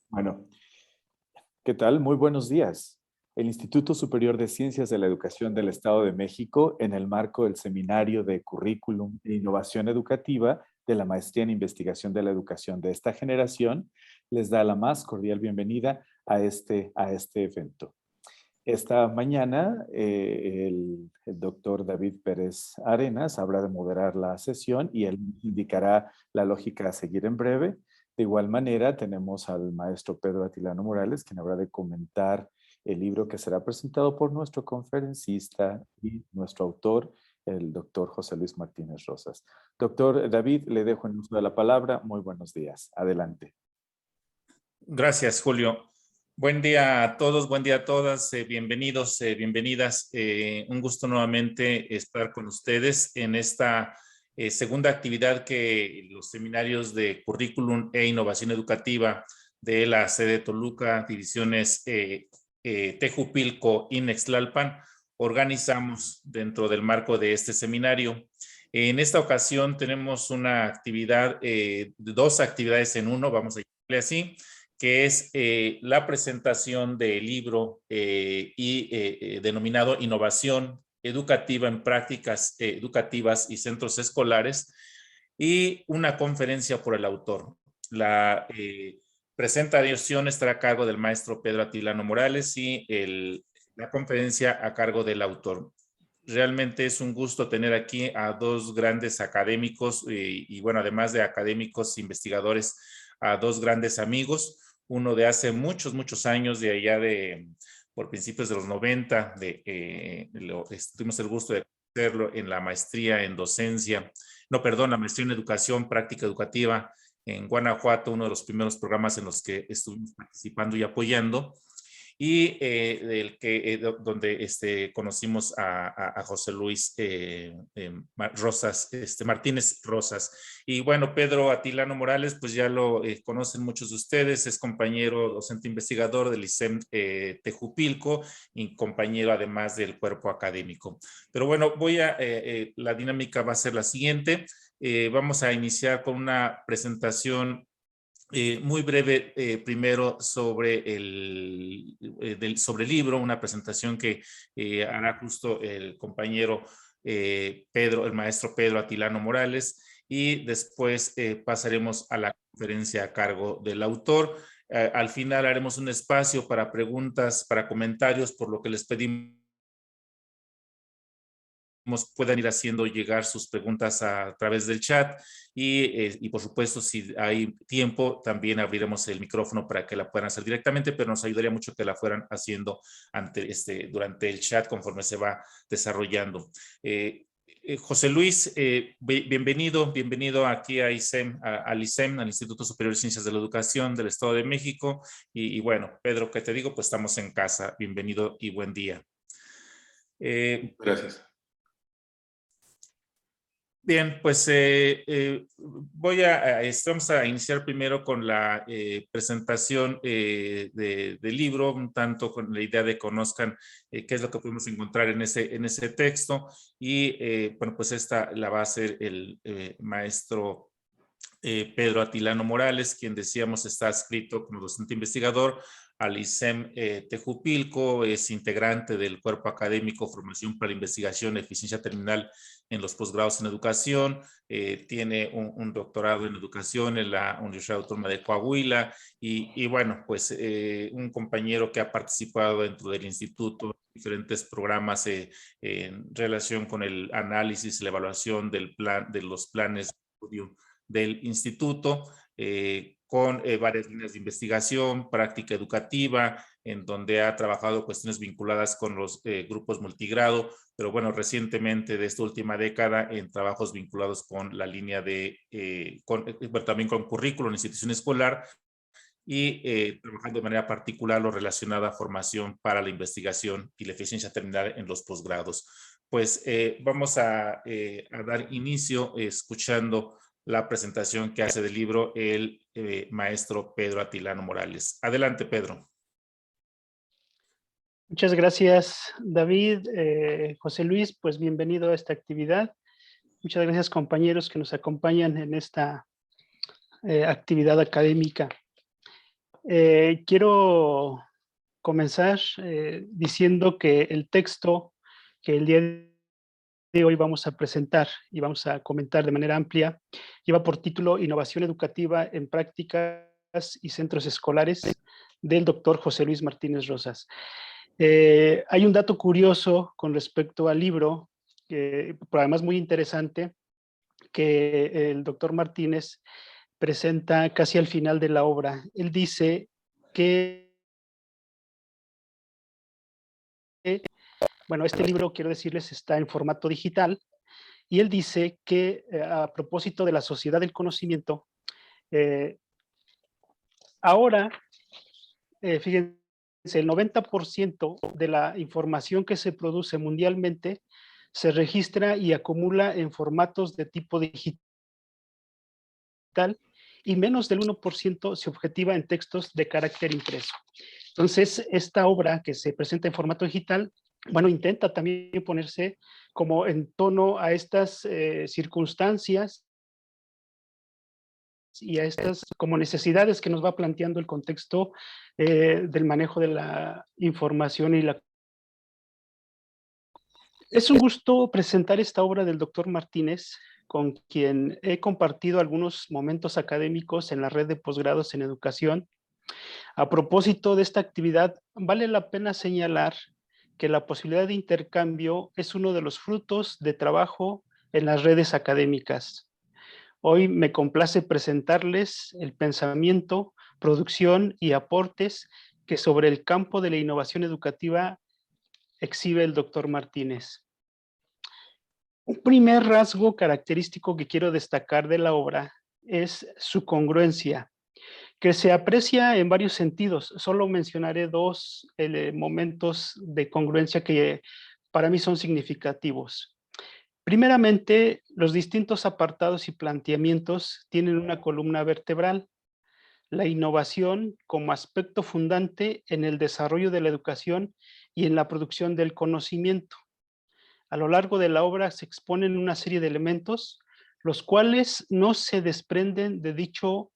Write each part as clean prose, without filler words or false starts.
Bueno, ¿qué tal? Muy buenos días. El Instituto Superior de Ciencias de la Educación del Estado de México, en el marco del Seminario de Currículum e Innovación Educativa de la Maestría en Investigación de la Educación de esta generación, les da la más cordial bienvenida a este evento. Esta mañana, el doctor David Pérez Arenas habrá de moderar la sesión y él indicará la lógica a seguir en breve. De igual manera, tenemos al maestro Pedro Atilano Morales, quien habrá de comentar el libro que será presentado por nuestro conferencista y nuestro autor, el doctor José Luis Martínez Rosas. Doctor David, le dejo en uso de la palabra. Muy buenos días. Adelante. Gracias, Julio. Buen día a todos, buen día a todas, bienvenidos, bienvenidas. Un gusto nuevamente estar con ustedes en esta segunda actividad que los seminarios de currículum e innovación educativa de la sede Toluca, divisiones Tejupilco y Nextlalpan, organizamos dentro del marco de este seminario. En esta ocasión tenemos una actividad, dos actividades en uno, vamos a llamarle así, que es la presentación del libro denominado Innovación Educativa en Prácticas Educativas y Centros Escolares, y una conferencia por el autor. La presentación estará a cargo del maestro Pedro Atilano Morales y la conferencia a cargo del autor. Realmente es un gusto tener aquí a dos grandes académicos y bueno, además de académicos investigadores, a dos grandes amigos, uno de hace muchos, muchos años, de allá por principios de los 90, tuvimos el gusto de conocerlo en la maestría en docencia, la maestría en educación, práctica educativa en Guanajuato, uno de los primeros programas en los que estuvimos participando y apoyando, y donde conocimos a José Luis Rosas, Martínez Rosas. Y bueno, Pedro Atilano Morales, pues ya lo conocen muchos de ustedes, es compañero docente investigador del ISEM Tejupilco y compañero además del cuerpo académico. Pero bueno, la dinámica va a ser la siguiente. Vamos a iniciar con una presentación muy breve, primero sobre sobre el libro, una presentación que hará justo el compañero el maestro Pedro Atilano Morales, y después pasaremos a la conferencia a cargo del autor. Al final haremos un espacio para preguntas, para comentarios, por lo que les pedimos puedan ir haciendo llegar sus preguntas a través del chat y por supuesto, si hay tiempo, también abriremos el micrófono para que la puedan hacer directamente, pero nos ayudaría mucho que la fueran haciendo durante el chat conforme se va desarrollando. José Luis, bienvenido aquí a ISEM, al ISEM, al Instituto Superior de Ciencias de la Educación del Estado de México. Y bueno, Pedro, ¿qué te digo? Pues estamos en casa. Bienvenido y buen día. Gracias. Bien, pues vamos a iniciar primero con la presentación del libro, un tanto con la idea de que conozcan qué es lo que podemos encontrar en ese texto. Y bueno, pues esta la va a hacer el maestro Pedro Atilano Morales, quien decíamos está adscrito como docente investigador al ISEM Tejupilco, es integrante del cuerpo académico Formación para la Investigación, Eficiencia Terminal en los posgrados en educación, tiene un doctorado en educación en la Universidad Autónoma de Coahuila y bueno, pues un compañero que ha participado dentro del instituto en diferentes programas en relación con el análisis y la evaluación de los planes de estudio del instituto, con varias líneas de investigación, práctica educativa, en donde ha trabajado cuestiones vinculadas con los grupos multigrado, pero bueno, recientemente de esta última década en trabajos vinculados con la línea también con currículo en institución escolar y trabajando de manera particular lo relacionado a formación para la investigación y la eficiencia terminal en los posgrados. Pues vamos a dar inicio escuchando la presentación que hace del libro el maestro Pedro Atilano Morales. Adelante, Pedro. Muchas gracias, David. José Luis, pues bienvenido a esta actividad. Muchas gracias, compañeros que nos acompañan en esta actividad académica. Quiero comenzar diciendo que el texto que el día de hoy vamos a presentar y vamos a comentar de manera amplia lleva por título Innovación Educativa en Prácticas y Centros Escolares del doctor José Luis Martínez Rosas. Hay un dato curioso con respecto al libro, pero además muy interesante, que el doctor Martínez presenta casi al final de la obra. Él dice que, bueno, este libro, quiero decirles, está en formato digital, y él dice que a propósito de la sociedad del conocimiento, ahora, fíjense, el 90% de la información que se produce mundialmente se registra y acumula en formatos de tipo digital, y menos del 1% se objetiva en textos de carácter impreso. Entonces, esta obra que se presenta en formato digital, bueno, intenta también ponerse como en tono a estas circunstancias y a estas como necesidades que nos va planteando el contexto del manejo de la información y la... Es un gusto presentar esta obra del doctor Martínez, con quien he compartido algunos momentos académicos en la red de posgrados en educación. A propósito de esta actividad, vale la pena señalar que la posibilidad de intercambio es uno de los frutos de trabajo en las redes académicas. Hoy me complace presentarles el pensamiento, producción y aportes que sobre el campo de la innovación educativa exhibe el doctor Martínez. Un primer rasgo característico que quiero destacar de la obra es su congruencia, que se aprecia en varios sentidos. Solo mencionaré dos momentos de congruencia que para mí son significativos. Primeramente, los distintos apartados y planteamientos tienen una columna vertebral: la innovación como aspecto fundante en el desarrollo de la educación y en la producción del conocimiento. A lo largo de la obra se exponen una serie de elementos, los cuales no se desprenden de dicho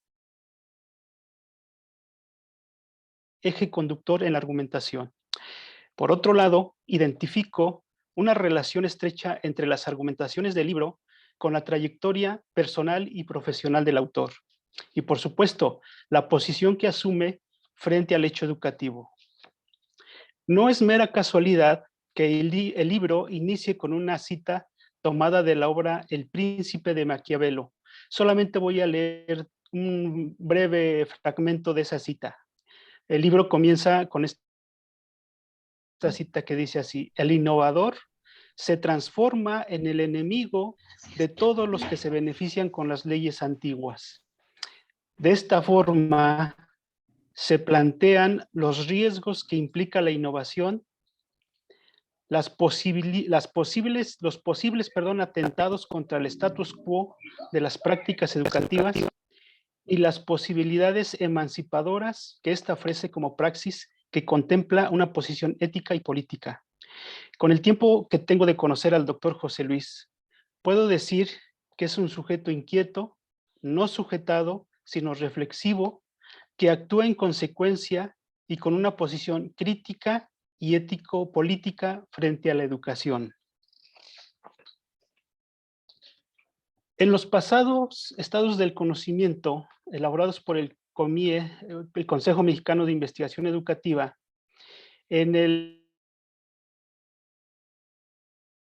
eje conductor en la argumentación. Por otro lado, identifico una relación estrecha entre las argumentaciones del libro con la trayectoria personal y profesional del autor. Y por supuesto, la posición que asume frente al hecho educativo. No es mera casualidad que el libro inicie con una cita tomada de la obra El Príncipe de Maquiavelo. Solamente voy a leer un breve fragmento de esa cita. El libro comienza con esta cita que dice así: el innovador se transforma en el enemigo de todos los que se benefician con las leyes antiguas. De esta forma se plantean los riesgos que implica la innovación, los posibles atentados contra el status quo de las prácticas educativas y las posibilidades emancipadoras que ésta ofrece como praxis que contempla una posición ética y política. Con el tiempo que tengo de conocer al doctor José Luis, puedo decir que es un sujeto inquieto, no sujetado, sino reflexivo, que actúa en consecuencia y con una posición crítica y ético-política frente a la educación. En los pasados estados del conocimiento, elaborados por el COMIE, el Consejo Mexicano de Investigación Educativa, en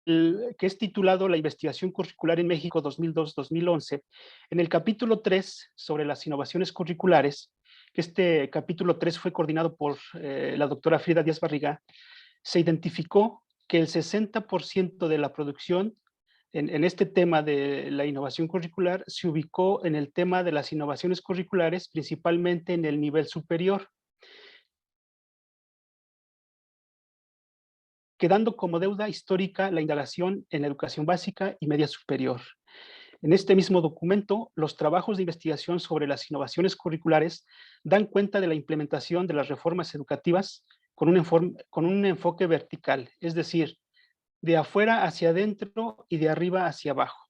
que es titulado La investigación curricular en México 2002-2011, en el capítulo 3 sobre las innovaciones curriculares, que este capítulo 3 fue coordinado por la doctora Frida Díaz Barriga, se identificó que el 60% de la producción en este tema de la innovación curricular se ubicó en el tema de las innovaciones curriculares, principalmente en el nivel superior, quedando como deuda histórica la indagación en la educación básica y media superior. En este mismo documento, los trabajos de investigación sobre las innovaciones curriculares dan cuenta de la implementación de las reformas educativas con un enfoque vertical, es decir, de afuera hacia adentro y de arriba hacia abajo,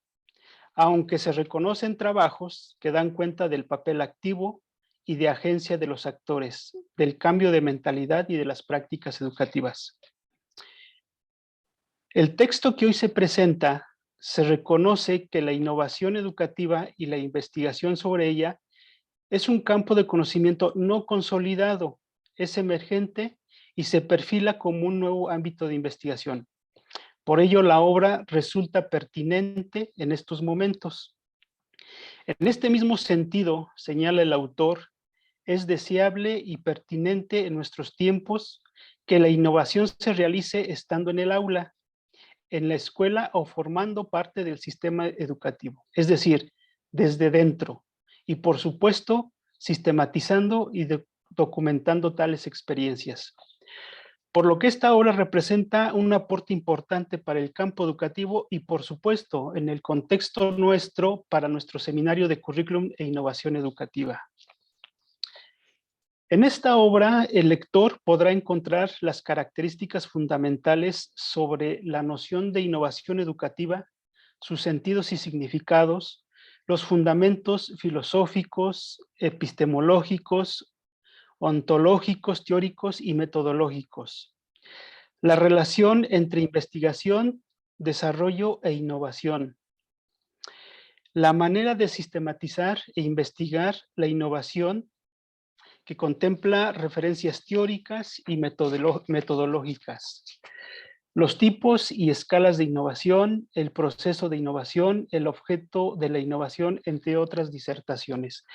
aunque se reconocen trabajos que dan cuenta del papel activo y de agencia de los actores, del cambio de mentalidad y de las prácticas educativas. El texto que hoy se presenta se reconoce que la innovación educativa y la investigación sobre ella es un campo de conocimiento no consolidado, es emergente y se perfila como un nuevo ámbito de investigación. Por ello, la obra resulta pertinente en estos momentos. En este mismo sentido, señala el autor, es deseable y pertinente en nuestros tiempos que la innovación se realice estando en el aula, en la escuela o formando parte del sistema educativo, es decir, desde dentro, y por supuesto, sistematizando y documentando tales experiencias. Por lo que esta obra representa un aporte importante para el campo educativo y, por supuesto, en el contexto nuestro, para nuestro seminario de currículum e innovación educativa. En esta obra, el lector podrá encontrar las características fundamentales sobre la noción de innovación educativa, sus sentidos y significados, los fundamentos filosóficos, epistemológicos, ontológicos, teóricos y metodológicos. La relación entre investigación, desarrollo e innovación. La manera de sistematizar e investigar la innovación que contempla referencias teóricas y metodológicas. Los tipos y escalas de innovación, el proceso de innovación, el objeto de la innovación, entre otras disertaciones.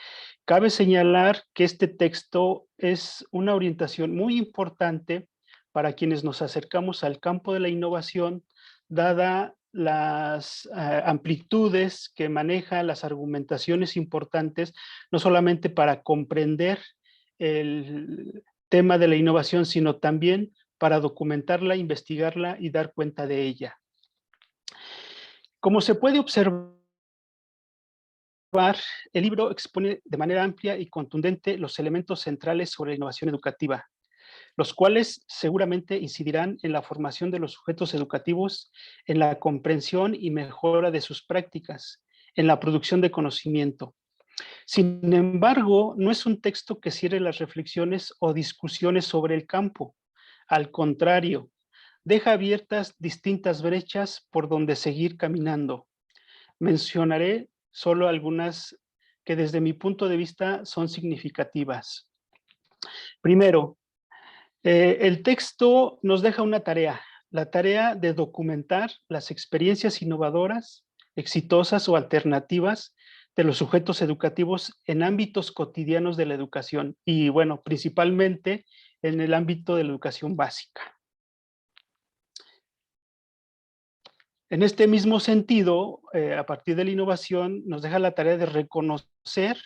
Cabe señalar que este texto es una orientación muy importante para quienes nos acercamos al campo de la innovación, dada las amplitudes que maneja, las argumentaciones importantes, no solamente para comprender el tema de la innovación, sino también para documentarla, investigarla y dar cuenta de ella. Como se puede observar, el libro expone de manera amplia y contundente los elementos centrales sobre la innovación educativa, los cuales seguramente incidirán en la formación de los sujetos educativos, en la comprensión y mejora de sus prácticas, en la producción de conocimiento. Sin embargo, no es un texto que cierre las reflexiones o discusiones sobre el campo. Al contrario, deja abiertas distintas brechas por donde seguir caminando. Mencionaré solo algunas que desde mi punto de vista son significativas. Primero, el texto nos deja una tarea, la tarea de documentar las experiencias innovadoras, exitosas o alternativas de los sujetos educativos en ámbitos cotidianos de la educación y, bueno, principalmente en el ámbito de la educación básica. En este mismo sentido, a partir de la innovación, nos deja la tarea de reconocer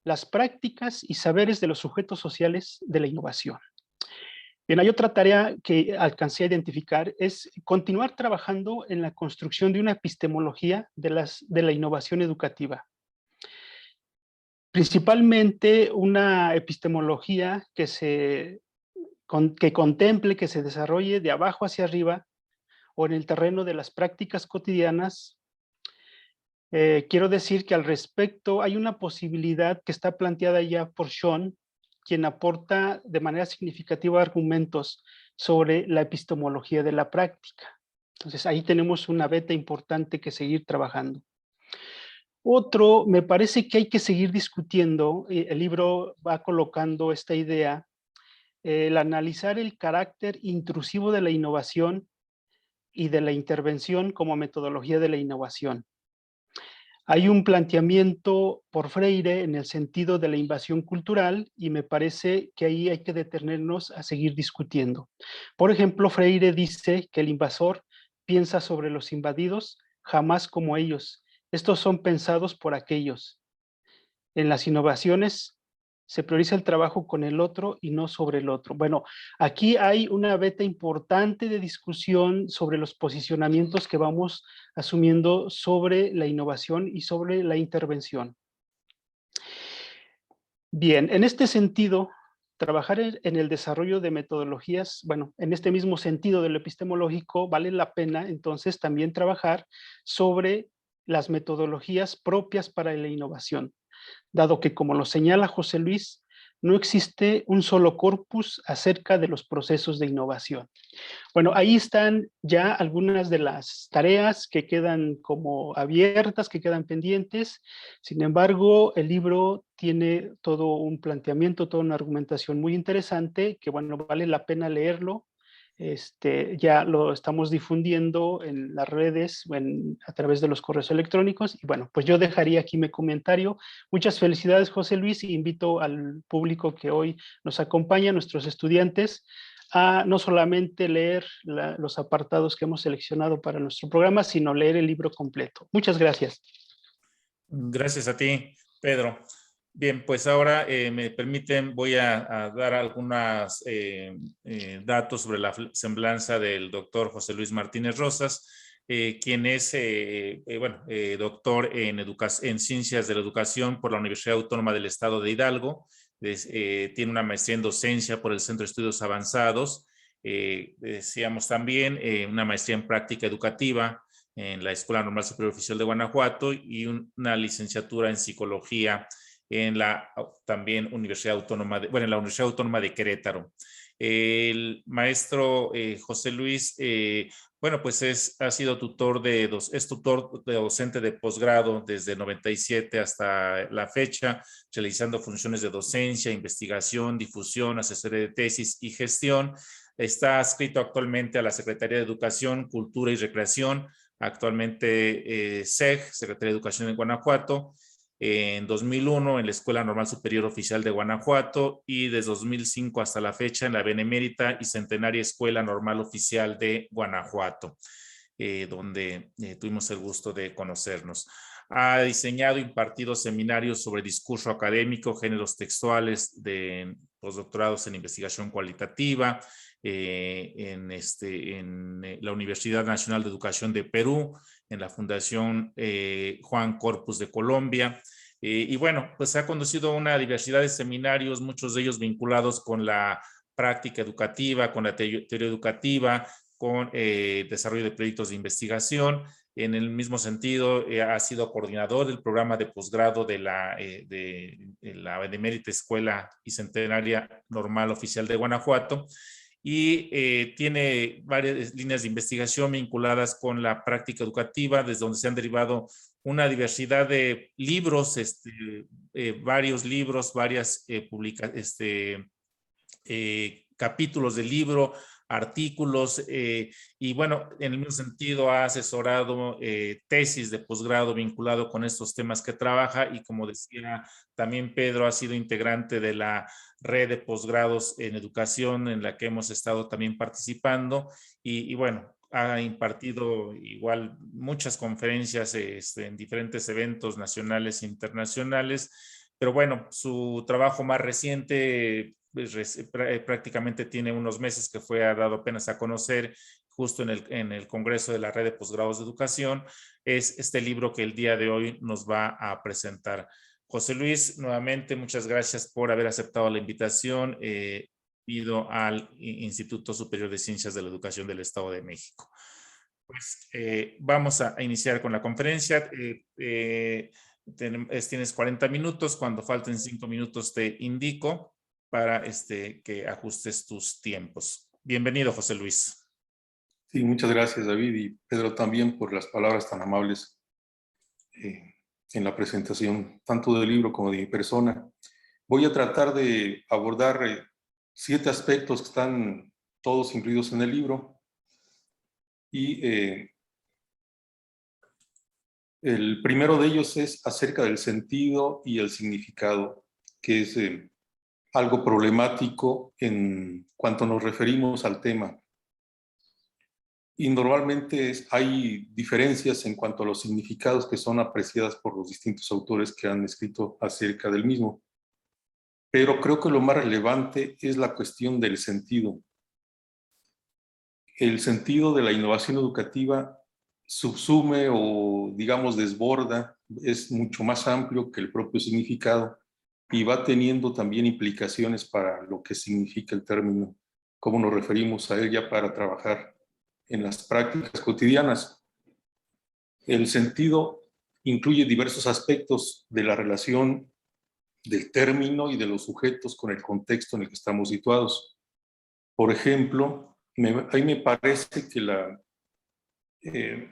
las prácticas y saberes de los sujetos sociales de la innovación. Bien, hay otra tarea que alcancé a identificar, es continuar trabajando en la construcción de una epistemología de la innovación educativa. Principalmente una epistemología que contemple, que se desarrolle de abajo hacia arriba o en el terreno de las prácticas cotidianas. Quiero decir que al respecto hay una posibilidad que está planteada ya por Sean, quien aporta de manera significativa argumentos sobre la epistemología de la práctica. Entonces ahí tenemos una beta importante que seguir trabajando. Otro, me parece que hay que seguir discutiendo, el libro va colocando esta idea, el analizar el carácter intrusivo de la innovación y de la intervención como metodología de la innovación. Hay un planteamiento por Freire en el sentido de la invasión cultural y me parece que ahí hay que detenernos a seguir discutiendo. Por ejemplo, Freire dice que el invasor piensa sobre los invadidos jamás como ellos. Estos son pensados por aquellos. En las innovaciones se prioriza el trabajo con el otro y no sobre el otro. Bueno, aquí hay una beta importante de discusión sobre los posicionamientos que vamos asumiendo sobre la innovación y sobre la intervención. Bien, en este sentido, trabajar en el desarrollo de metodologías, bueno, en este mismo sentido de lo epistemológico, vale la pena entonces también trabajar sobre las metodologías propias para la innovación. dado que, como lo señala José Luis, no existe un solo corpus acerca de los procesos de innovación. Bueno, ahí están ya algunas de las tareas que quedan como abiertas, que quedan pendientes. Sin embargo, el libro tiene todo un planteamiento, toda una argumentación muy interesante que, bueno, vale la pena leerlo. Ya lo estamos difundiendo en las redes, a través de los correos electrónicos. Y bueno, pues yo dejaría aquí mi comentario. Muchas felicidades, José Luis, y invito al público que hoy nos acompaña, nuestros estudiantes, a no solamente leer los apartados que hemos seleccionado para nuestro programa, sino leer el libro completo. Muchas gracias. Gracias a ti, Pedro. Bien, pues ahora me permiten, voy a dar algunos datos sobre la semblanza del doctor José Luis Martínez Rosas, quien es doctor en Ciencias de la Educación por la Universidad Autónoma del Estado de Hidalgo. Tiene una maestría en docencia por el Centro de Estudios Avanzados. Decíamos también una maestría en práctica educativa en la Escuela Normal Superior Oficial de Guanajuato y una licenciatura en psicología en la también Universidad Autónoma en la Universidad Autónoma de Querétaro. El maestro José Luis, pues ha sido tutor es tutor de docente de posgrado desde 97 hasta la fecha, realizando funciones de docencia, investigación, difusión, asesoría de tesis y gestión. Está adscrito actualmente a la Secretaría de Educación, Cultura y Recreación, actualmente SEG, Secretaría de Educación en Guanajuato, en 2001 en la Escuela Normal Superior Oficial de Guanajuato y desde 2005 hasta la fecha en la Benemérita y Centenaria Escuela Normal Oficial de Guanajuato, donde tuvimos el gusto de conocernos. Ha diseñado e impartido seminarios sobre discurso académico, géneros textuales, de postdoctorados en investigación cualitativa, en la Universidad Nacional de Educación de Perú, en la Fundación Juan Corpus de Colombia. Y bueno, pues ha conducido una diversidad de seminarios, muchos de ellos vinculados con la práctica educativa, con la teoría educativa, con desarrollo de proyectos de investigación. En el mismo sentido, ha sido coordinador del programa de posgrado de la Benemérita Escuela y Centenaria Normal Oficial de Guanajuato, y tiene varias líneas de investigación vinculadas con la práctica educativa, desde donde se han derivado una diversidad de libros, varios libros, varias capítulos del libro, artículos, y bueno, en el mismo sentido ha asesorado tesis de posgrado vinculado con estos temas que trabaja, y como decía también Pedro, ha sido integrante de la red de posgrados en educación en la que hemos estado también participando, y bueno, ha impartido igual muchas conferencias en diferentes eventos nacionales e internacionales, pero bueno, su trabajo más reciente prácticamente tiene unos meses que fue dado apenas a conocer justo en el Congreso de la Red de Posgrados de Educación, es este libro que el día de hoy nos va a presentar. José Luis, nuevamente muchas gracias por haber aceptado la invitación. Pido al Instituto Superior de Ciencias de la Educación del Estado de México. Pues vamos a iniciar con la conferencia. Tienes 40 minutos, cuando falten 5 minutos te indico para que ajustes tus tiempos. Bienvenido, José Luis. Sí, muchas gracias, David, y Pedro también por las palabras tan amables en la presentación, tanto del libro como de mi persona. Voy a tratar de abordar 7 aspectos que están todos incluidos en el libro, y el primero de ellos es acerca del sentido y el significado, que es algo problemático en cuanto nos referimos al tema. Y normalmente hay diferencias en cuanto a los significados que son apreciadas por los distintos autores que han escrito acerca del mismo. Pero creo que lo más relevante es la cuestión del sentido. El sentido de la innovación educativa subsume o, digamos, desborda, es mucho más amplio que el propio significado, y va teniendo también implicaciones para lo que significa el término, cómo nos referimos a él ya para trabajar en las prácticas cotidianas. El sentido incluye diversos aspectos de la relación del término y de los sujetos con el contexto en el que estamos situados. Por ejemplo, a mí me parece que la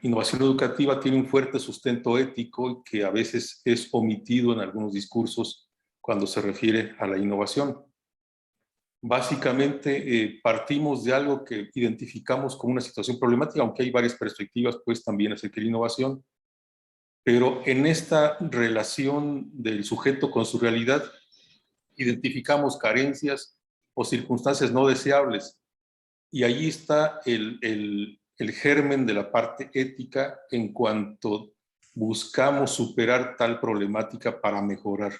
innovación educativa tiene un fuerte sustento ético y que a veces es omitido en algunos discursos cuando se refiere a la innovación. Básicamente partimos de algo que identificamos como una situación problemática, aunque hay varias perspectivas pues también acerca de la innovación, pero en esta relación del sujeto con su realidad identificamos carencias o circunstancias no deseables, y ahí está el germen de la parte ética en cuanto buscamos superar tal problemática para mejorar.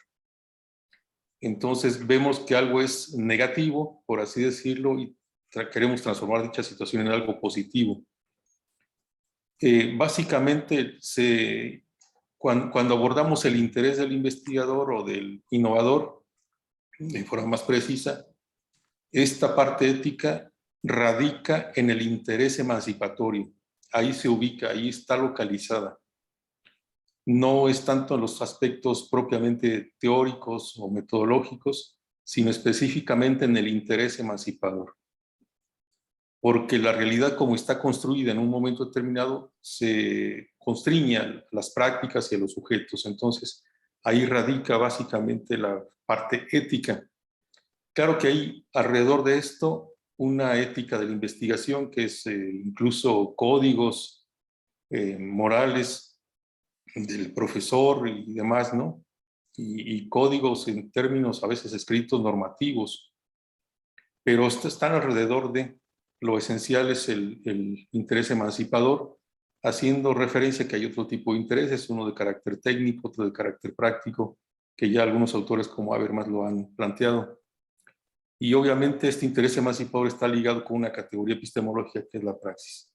Entonces vemos que algo es negativo, por así decirlo, y queremos transformar dicha situación en algo positivo. Básicamente, cuando abordamos el interés del investigador o del innovador, de forma más precisa, esta parte ética radica en el interés emancipatorio. Ahí se ubica, ahí está localizada. No es tanto en los aspectos propiamente teóricos o metodológicos, sino específicamente en el interés emancipador. Porque la realidad como está construida en un momento determinado se constriñe a las prácticas y a los sujetos. Entonces, ahí radica básicamente la parte ética. Claro que hay alrededor de esto una ética de la investigación que es incluso códigos morales del profesor y demás, ¿no? Y códigos en términos a veces escritos normativos, pero están alrededor de lo esencial es el interés emancipador, haciendo referencia a que hay otro tipo de intereses, uno de carácter técnico, otro de carácter práctico, que ya algunos autores como Habermas lo han planteado. Y obviamente este interés emancipador está ligado con una categoría epistemológica que es la praxis.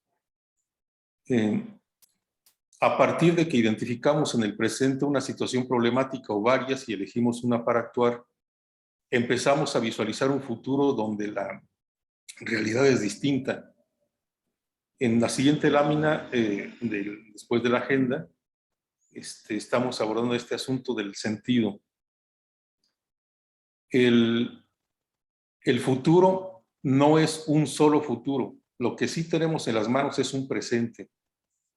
A partir de que identificamos en el presente una situación problemática o varias y elegimos una para actuar, empezamos a visualizar un futuro donde la realidad es distinta. En la siguiente lámina, después de la agenda, estamos abordando este asunto del sentido. El futuro no es un solo futuro. Lo que sí tenemos en las manos es un presente.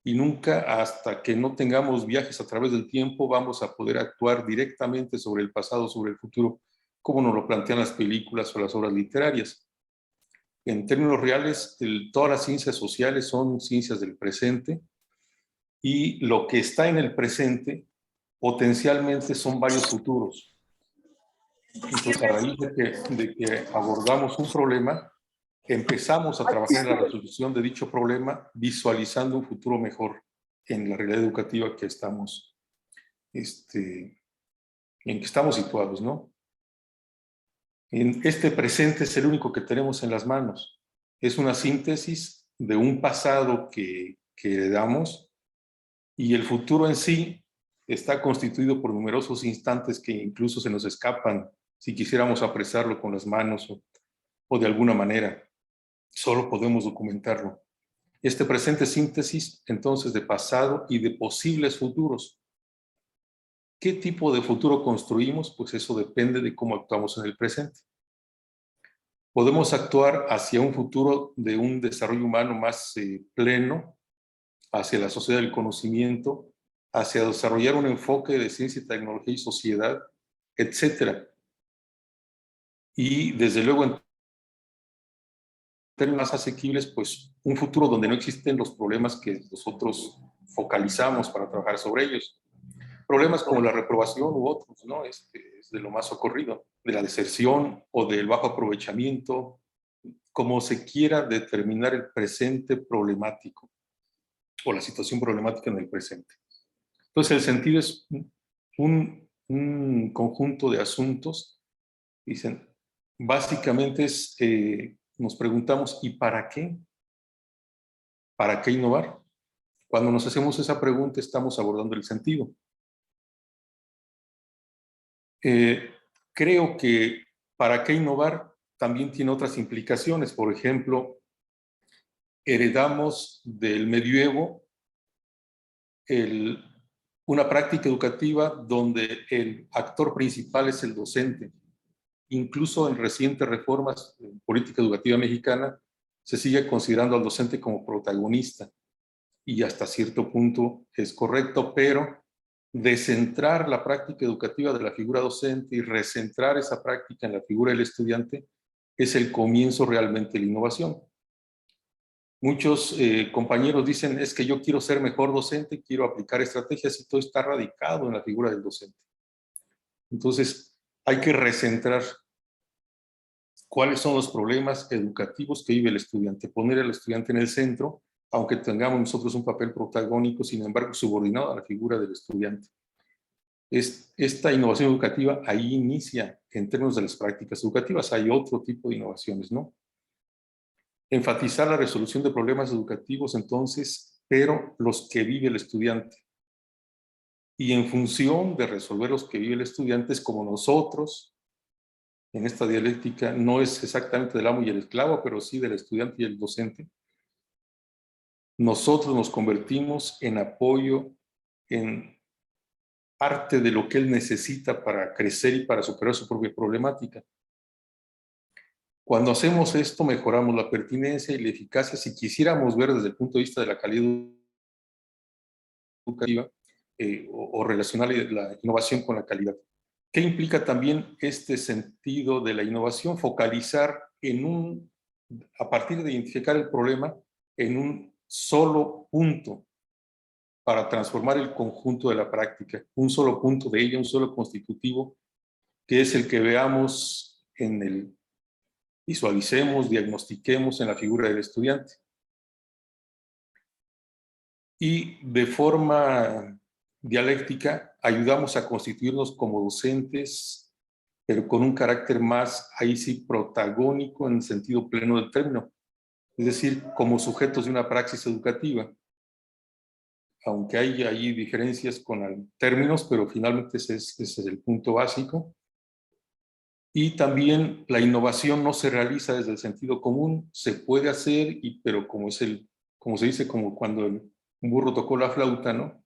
Y nunca hasta que no tengamos viajes a través del tiempo vamos a poder actuar directamente sobre el pasado, sobre el futuro, como nos lo plantean las películas o las obras literarias. En términos reales, todas las ciencias sociales son ciencias del presente y lo que está en el presente potencialmente son varios futuros. Entonces, a raíz de que abordamos un problema, empezamos a trabajar en la resolución de dicho problema visualizando un futuro mejor en la realidad educativa que estamos, en que estamos situados, ¿no? En este presente es el único que tenemos en las manos. Es una síntesis de un pasado que heredamos y el futuro en sí está constituido por numerosos instantes que incluso se nos escapan si quisiéramos apresarlo con las manos o de alguna manera. Solo podemos documentarlo. Este presente síntesis, entonces, de pasado y de posibles futuros. ¿Qué tipo de futuro construimos? Pues eso depende de cómo actuamos en el presente. Podemos actuar hacia un futuro de un desarrollo humano más pleno, hacia la sociedad del conocimiento, hacia desarrollar un enfoque de ciencia, tecnología y sociedad, etc. Y desde luego, en términos más asequibles, pues un futuro donde no existen los problemas que nosotros focalizamos para trabajar sobre ellos. Problemas como la reprobación u otros, ¿no? Es de lo más ocurrido, de la deserción o del bajo aprovechamiento, como se quiera determinar el presente problemático o la situación problemática en el presente. Entonces, el sentido es un conjunto de asuntos. Dicen, básicamente nos preguntamos, ¿y para qué? ¿Para qué innovar? Cuando nos hacemos esa pregunta, estamos abordando el sentido. Creo que para qué innovar también tiene otras implicaciones. Por ejemplo, heredamos del medioevo una práctica educativa donde el actor principal es el docente. Incluso en recientes reformas en política educativa mexicana se sigue considerando al docente como protagonista, y hasta cierto punto es correcto, pero descentrar la práctica educativa de la figura docente y recentrar esa práctica en la figura del estudiante es el comienzo realmente de la innovación. Muchos compañeros dicen, es que yo quiero ser mejor docente, quiero aplicar estrategias, y todo está radicado en la figura del docente. Entonces, hay que recentrar cuáles son los problemas educativos que vive el estudiante, poner al estudiante en el centro, aunque tengamos nosotros un papel protagónico, sin embargo, subordinado a la figura del estudiante. Esta innovación educativa ahí inicia en términos de las prácticas educativas. Hay otro tipo de innovaciones, ¿no? Enfatizar la resolución de problemas educativos, entonces, pero los que vive el estudiante. Y en función de resolver los que vive el estudiante, es como nosotros, en esta dialéctica, no es exactamente del amo y el esclavo, pero sí del estudiante y el docente. Nosotros nos convertimos en apoyo, en parte de lo que él necesita para crecer y para superar su propia problemática. Cuando hacemos esto, mejoramos la pertinencia y la eficacia, si quisiéramos ver desde el punto de vista de la calidad educativa o relacionar la innovación con la calidad. ¿Qué implica también este sentido de la innovación? Focalizar a partir de identificar el problema, en un solo punto para transformar el conjunto de la práctica, un solo punto de ella, un solo constitutivo, que es el que veamos visualicemos, diagnostiquemos en la figura del estudiante. Y de forma dialéctica ayudamos a constituirnos como docentes, pero con un carácter más, ahí sí, protagónico en el sentido pleno del término, es decir, como sujetos de una praxis educativa. Aunque hay ahí diferencias con términos, pero finalmente ese es el punto básico. Y también la innovación no se realiza desde el sentido común, se puede hacer, pero como se dice, como cuando un burro tocó la flauta, ¿no?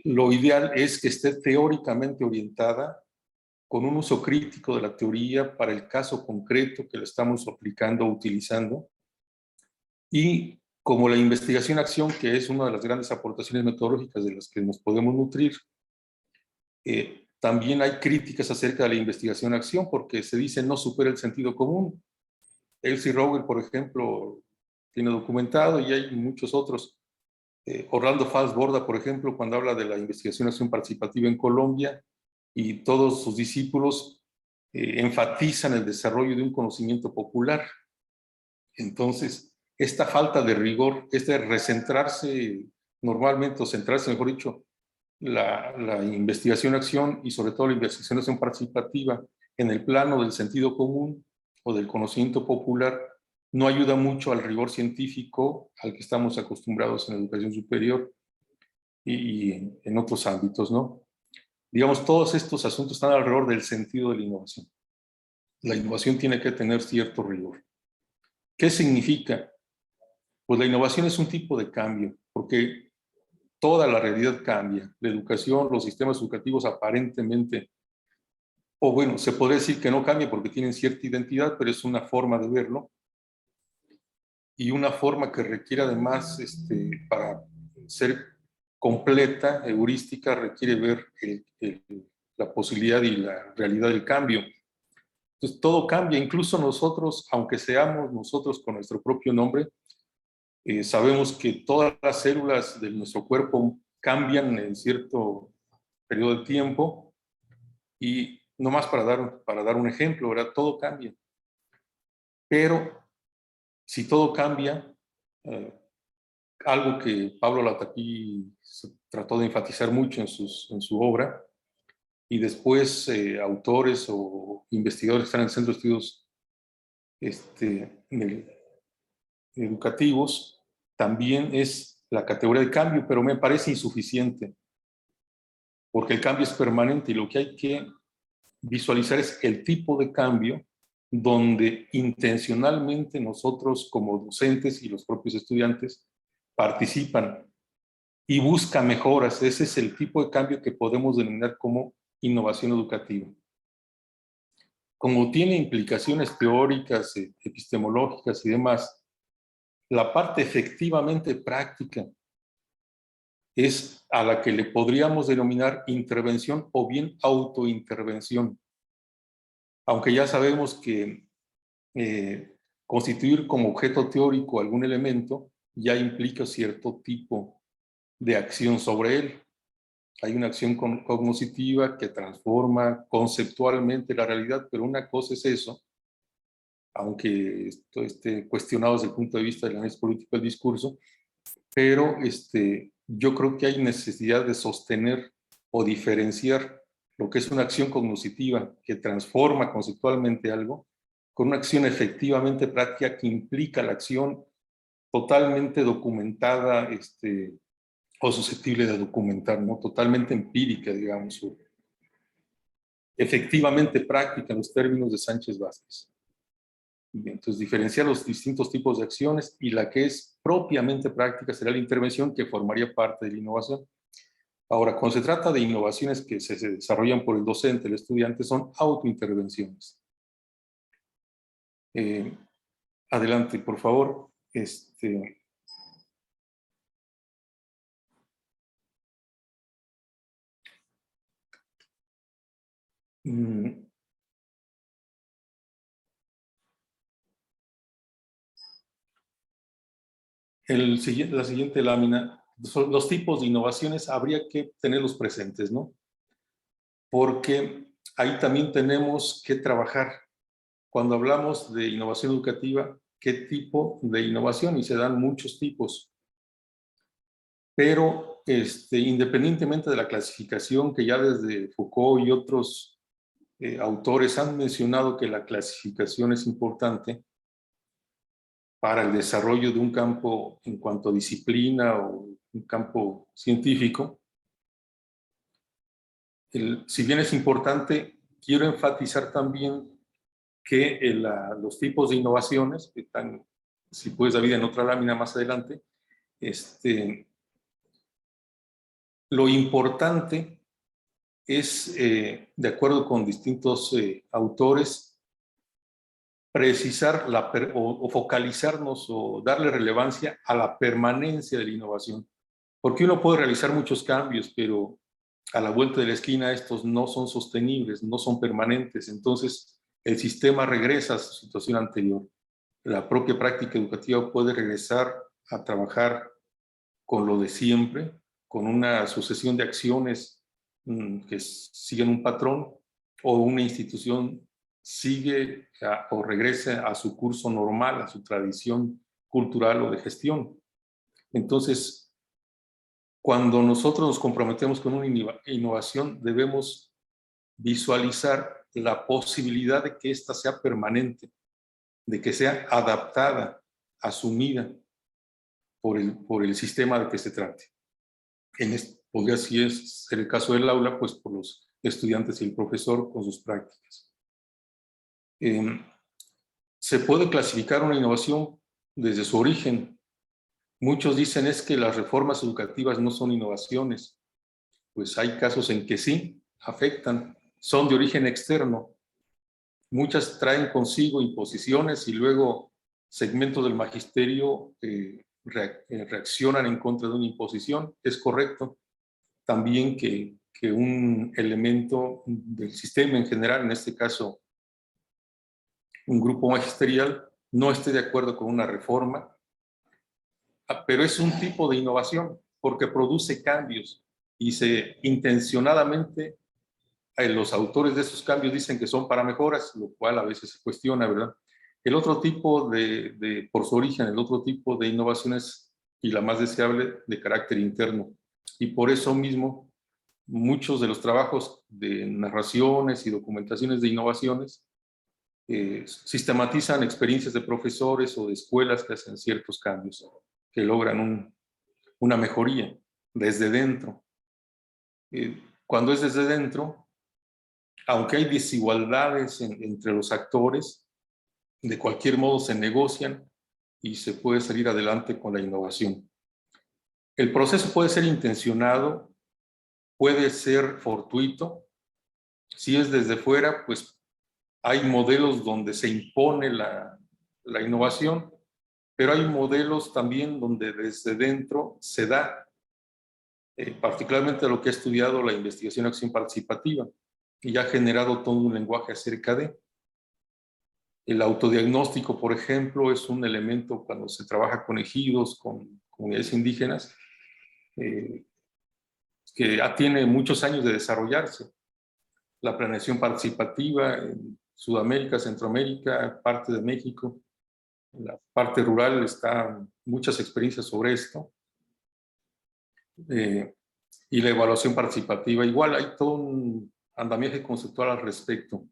Lo ideal es que esté teóricamente orientada, con un uso crítico de la teoría para el caso concreto que lo estamos aplicando o utilizando. Y como la investigación-acción, que es una de las grandes aportaciones metodológicas de las que nos podemos nutrir, también hay críticas acerca de la investigación-acción, porque se dice no supera el sentido común. Elsie Rowell, por ejemplo, tiene documentado, y hay muchos otros. Orlando Fals Borda, por ejemplo, cuando habla de la investigación-acción participativa en Colombia, y todos sus discípulos enfatizan el desarrollo de un conocimiento popular. Entonces, esta falta de rigor, este recentrarse normalmente, o centrarse, mejor dicho, la investigación-acción, y sobre todo la investigación-acción participativa, en el plano del sentido común o del conocimiento popular, no ayuda mucho al rigor científico al que estamos acostumbrados en la educación superior y en otros ámbitos, ¿no? Digamos, todos estos asuntos están alrededor del sentido de la innovación. La innovación tiene que tener cierto rigor. ¿Qué significa? Pues la innovación es un tipo de cambio, porque toda la realidad cambia. La educación, los sistemas educativos aparentemente, o bueno, se podría decir que no cambia porque tienen cierta identidad, pero es una forma de verlo, y una forma que requiere además, para ser completa, heurística, requiere ver la posibilidad y la realidad del cambio. Entonces todo cambia, incluso nosotros, aunque seamos nosotros con nuestro propio nombre, sabemos que todas las células de nuestro cuerpo cambian en cierto periodo de tiempo, y nomás para dar un ejemplo, ¿verdad? Todo cambia. Pero si todo cambia, algo que Pablo Latapí trató de enfatizar mucho en su obra, y después autores o investigadores que están en el Centro de Estudios Educativos, también es la categoría de cambio, pero me parece insuficiente, porque el cambio es permanente, y lo que hay que visualizar es el tipo de cambio donde intencionalmente nosotros como docentes y los propios estudiantes participan. y busca mejoras. Ese es el tipo de cambio que podemos denominar como innovación educativa. Como tiene implicaciones teóricas, epistemológicas y demás, la parte efectivamente práctica es a la que le podríamos denominar intervención o bien autointervención. Aunque ya sabemos que constituir como objeto teórico algún elemento ya implica cierto tipo de acción sobre él. Hay una acción cognitiva que transforma conceptualmente la realidad, pero una cosa es eso, aunque esto esté cuestionado desde el punto de vista del análisis político del discurso, pero yo creo que hay necesidad de sostener o diferenciar lo que es una acción cognitiva que transforma conceptualmente algo, con una acción efectivamente práctica que implica la acción totalmente documentada o susceptible de documentar, ¿no? Totalmente empírica, digamos, o efectivamente práctica en los términos de Sánchez Vázquez. Bien, entonces, diferenciar los distintos tipos de acciones y la que es propiamente práctica será la intervención que formaría parte de la innovación. Ahora, cuando se trata de innovaciones que se desarrollan por el docente, el estudiante, son autointervenciones. Adelante, por favor. La siguiente lámina, los tipos de innovaciones habría que tenerlos presentes, ¿no? Porque ahí también tenemos que trabajar. Cuando hablamos de innovación educativa, ¿qué tipo de innovación? Y se dan muchos tipos. Pero independientemente de la clasificación que ya desde Foucault y otros autores han mencionado que la clasificación es importante para el desarrollo de un campo en cuanto a disciplina o un campo científico. Si bien es importante, quiero enfatizar también que los tipos de innovaciones, que están, si puedes, David, en otra lámina más adelante, lo importante es, de acuerdo con distintos autores, precisar o focalizarnos o darle relevancia a la permanencia de la innovación. Porque uno puede realizar muchos cambios, pero a la vuelta de la esquina estos no son sostenibles, no son permanentes. Entonces, el sistema regresa a su situación anterior. La propia práctica educativa puede regresar a trabajar con lo de siempre, con una sucesión de acciones que siguen un patrón, o una institución sigue o regresa a su curso normal, a su tradición cultural o de gestión. Entonces, cuando nosotros nos comprometemos con una innovación, debemos visualizar la posibilidad de que ésta sea permanente, de que sea adaptada, asumida por el sistema de que se trate. Podría, si es el caso del aula, pues por los estudiantes y el profesor con sus prácticas. Se puede clasificar una innovación desde su origen. Muchos dicen es que las reformas educativas no son innovaciones. Pues hay casos en que sí, afectan, son de origen externo. Muchas traen consigo imposiciones y luego segmentos del magisterio reaccionan en contra de una imposición. Es correcto también que un elemento del sistema en general, en este caso un grupo magisterial, no esté de acuerdo con una reforma, pero es un tipo de innovación porque produce cambios y intencionadamente los autores de esos cambios dicen que son para mejoras, lo cual a veces se cuestiona, ¿verdad? El otro tipo por su origen, el otro tipo de innovaciones y la más deseable de carácter interno. Y por eso mismo, muchos de los trabajos de narraciones y documentaciones de innovaciones sistematizan experiencias de profesores o de escuelas que hacen ciertos cambios, que logran una mejoría desde dentro. Cuando es desde dentro, aunque hay desigualdades entre los actores, de cualquier modo se negocian y se puede salir adelante con la innovación. El proceso puede ser intencionado, puede ser fortuito. Si es desde fuera, pues hay modelos donde se impone la innovación, pero hay modelos también donde desde dentro se da, particularmente lo que ha estudiado la investigación acción participativa, y ha generado todo un lenguaje acerca de. El autodiagnóstico, por ejemplo, es un elemento cuando se trabaja con ejidos, con comunidades indígenas, que ya tiene muchos años de desarrollarse. La planeación participativa en Sudamérica, Centroamérica, parte de México, en la parte rural están muchas experiencias sobre esto. Y la evaluación participativa, igual hay todo un andamiaje conceptual al respecto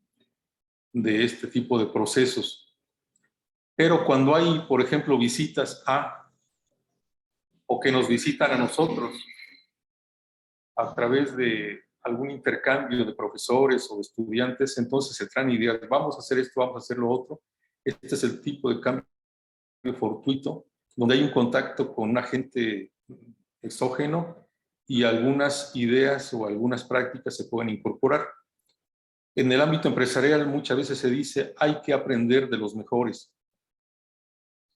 de este tipo de procesos. Pero cuando hay, por ejemplo, visitas o que nos visitan a nosotros a través de algún intercambio de profesores o de estudiantes, entonces se traen ideas, vamos a hacer esto, vamos a hacer lo otro. Este es el tipo de cambio fortuito, donde hay un contacto con un agente exógeno y algunas ideas o algunas prácticas se pueden incorporar. En el ámbito empresarial muchas veces se dice hay que aprender de los mejores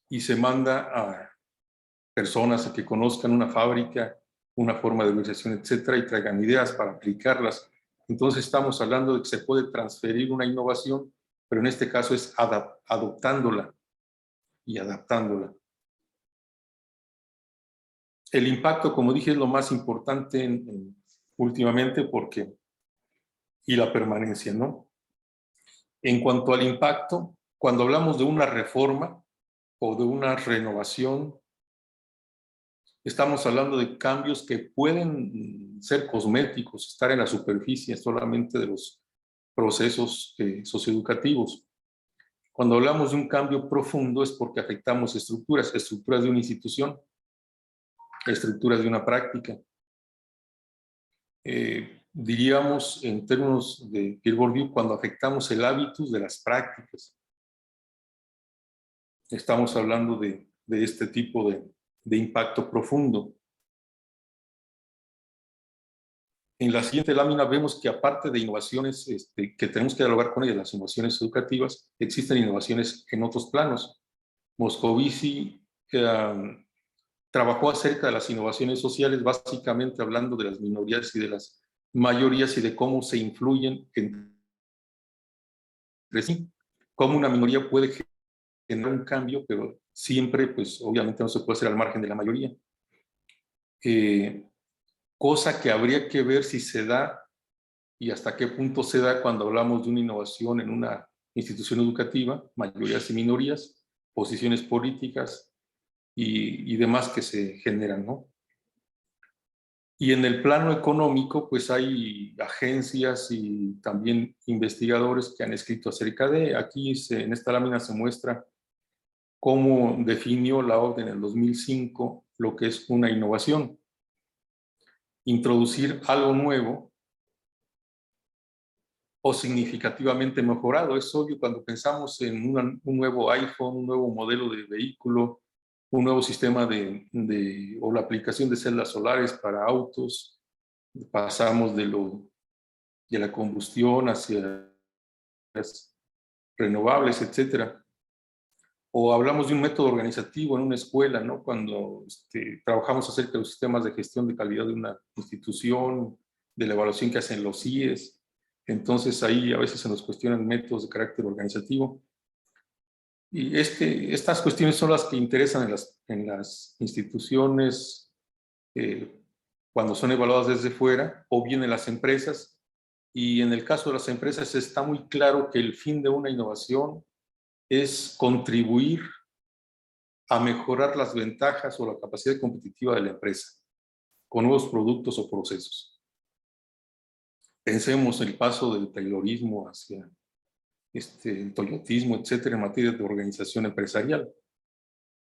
y se manda a personas que conozcan una fábrica, una forma de organización, etcétera, y traigan ideas para aplicarlas. Entonces estamos hablando de que se puede transferir una innovación, pero en este caso es adoptándola y adaptándola. El impacto, como dije, es lo más importante últimamente y la permanencia, ¿no? En cuanto al impacto, cuando hablamos de una reforma o de una renovación, estamos hablando de cambios que pueden ser cosméticos, estar en la superficie solamente de los procesos socioeducativos. Cuando hablamos de un cambio profundo es porque afectamos estructuras de una institución, estructuras de una práctica. Diríamos en términos de Pierre Bourdieu, cuando afectamos el hábitus de las prácticas. Estamos hablando de este tipo de impacto profundo. En la siguiente lámina vemos que aparte de innovaciones que tenemos que dialogar con ellas, las innovaciones educativas, existen innovaciones en otros planos. Moscovici trabajó acerca de las innovaciones sociales, básicamente hablando de las minorías y de las mayorías y de cómo se influyen entre sí, cómo una minoría puede generar un cambio, pero siempre, pues obviamente no se puede hacer al margen de la mayoría. Cosa que habría que ver si se da y hasta qué punto se da cuando hablamos de una innovación en una institución educativa, mayorías y minorías, posiciones políticas y demás que se generan, ¿no? Y en el plano económico, pues hay agencias y también investigadores que han escrito acerca de, aquí en esta lámina se muestra cómo definió la orden en el 2005 lo que es una innovación. Introducir algo nuevo o significativamente mejorado. Es obvio cuando pensamos en un nuevo iPhone, un nuevo modelo de vehículo, un nuevo sistema o la aplicación de celdas solares para autos, pasamos de la combustión hacia las renovables, etcétera. O hablamos de un método organizativo en una escuela, ¿no? Cuando trabajamos acerca de los sistemas de gestión de calidad de una institución, de la evaluación que hacen los CIES. Entonces ahí a veces se nos cuestionan métodos de carácter organizativo. Y estas cuestiones son las que interesan en las instituciones cuando son evaluadas desde fuera o bien en las empresas. Y en el caso de las empresas está muy claro que el fin de una innovación es contribuir a mejorar las ventajas o la capacidad competitiva de la empresa con nuevos productos o procesos. Pensemos el paso del taylorismo hacia el toyotismo, etcétera, en materia de organización empresarial.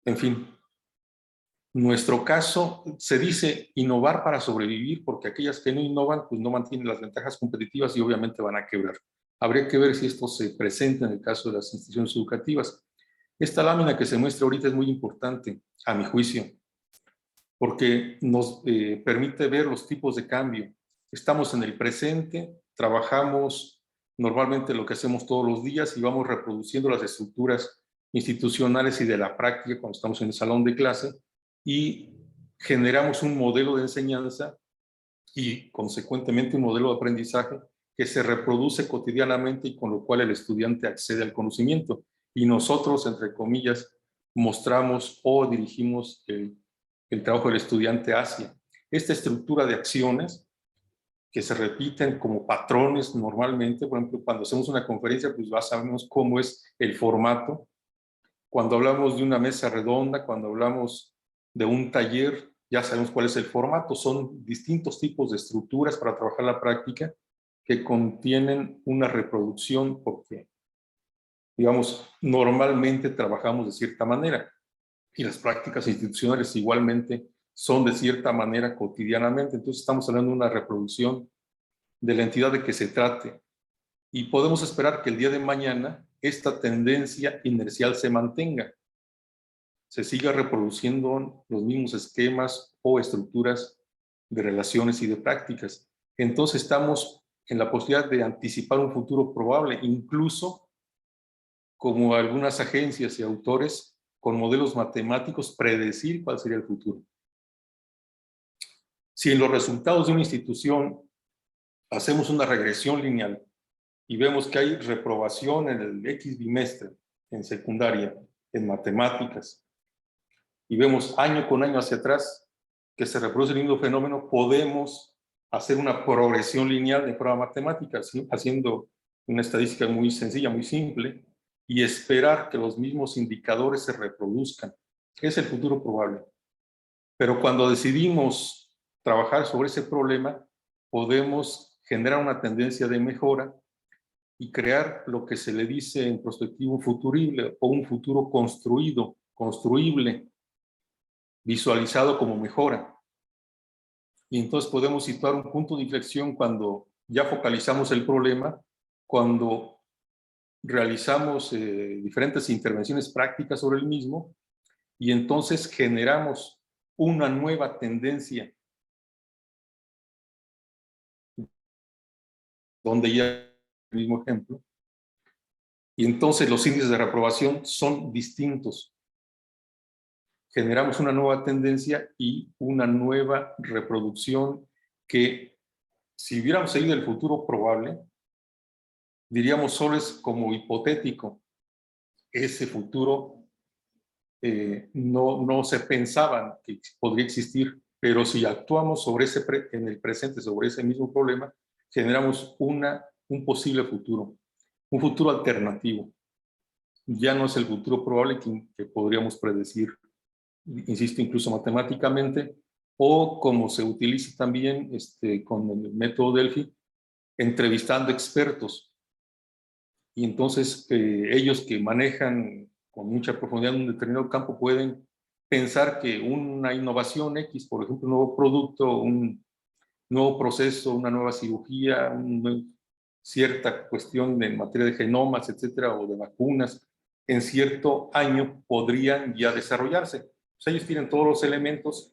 En fin, nuestro caso se dice innovar para sobrevivir, porque aquellas que no innovan, pues no mantienen las ventajas competitivas y obviamente van a quebrar. Habría que ver si esto se presenta en el caso de las instituciones educativas. Esta lámina que se muestra ahorita es muy importante, a mi juicio. porque nos permite ver los tipos de cambio. Estamos en el presente, trabajamos normalmente lo que hacemos todos los días y vamos reproduciendo las estructuras institucionales y de la práctica cuando estamos en el salón de clase, y generamos un modelo de enseñanza y consecuentemente un modelo de aprendizaje que se reproduce cotidianamente y con lo cual el estudiante accede al conocimiento. Y nosotros, entre comillas, mostramos o dirigimos el trabajo del estudiante hacia esta estructura de acciones que se repiten como patrones normalmente. Por ejemplo, cuando hacemos una conferencia, pues ya sabemos cómo es el formato. Cuando hablamos de una mesa redonda, cuando hablamos de un taller, ya sabemos cuál es el formato. Son distintos tipos de estructuras para trabajar la práctica que contienen una reproducción porque, digamos, normalmente trabajamos de cierta manera y las prácticas institucionales igualmente son de cierta manera cotidianamente. Entonces estamos hablando de una reproducción de la entidad de que se trate y podemos esperar que el día de mañana esta tendencia inercial se mantenga, se siga reproduciendo los mismos esquemas o estructuras de relaciones y de prácticas. Entonces estamos en la posibilidad de anticipar un futuro probable, incluso como algunas agencias y autores con modelos matemáticos predecir cuál sería el futuro. Si en los resultados de una institución hacemos una regresión lineal y vemos que hay reprobación en el X bimestre en secundaria, en matemáticas, y vemos año con año hacia atrás que se reproduce el mismo fenómeno, podemos hacer una progresión lineal de prueba matemática, ¿sí? Haciendo una estadística muy sencilla, muy simple, y esperar que los mismos indicadores se reproduzcan. Es el futuro probable. Pero cuando decidimos trabajar sobre ese problema, podemos generar una tendencia de mejora y crear lo que se le dice en prospectiva un futurible o un futuro construido, construible, visualizado como mejora. Y entonces podemos situar un punto de inflexión cuando ya focalizamos el problema, cuando realizamos diferentes intervenciones prácticas sobre el mismo y entonces generamos una nueva tendencia donde ya el mismo ejemplo, y entonces los índices de reprobación son distintos. Generamos una nueva tendencia y una nueva reproducción que, si hubiéramos seguido el futuro probable, diríamos solo es como hipotético. Ese futuro no se pensaba que podría existir, pero si actuamos sobre en el presente sobre ese mismo problema, generamos un posible futuro, un futuro alternativo. Ya no es el futuro probable que podríamos predecir, insisto, incluso matemáticamente, o como se utiliza también con el método Delphi, entrevistando expertos. Y entonces ellos que manejan con mucha profundidad en un determinado campo pueden pensar que una innovación X, por ejemplo, un nuevo producto, un nuevo proceso, una nueva cirugía, cierta cuestión en materia de genomas, etcétera, o de vacunas, en cierto año podrían ya desarrollarse. Pues ellos tienen todos los elementos,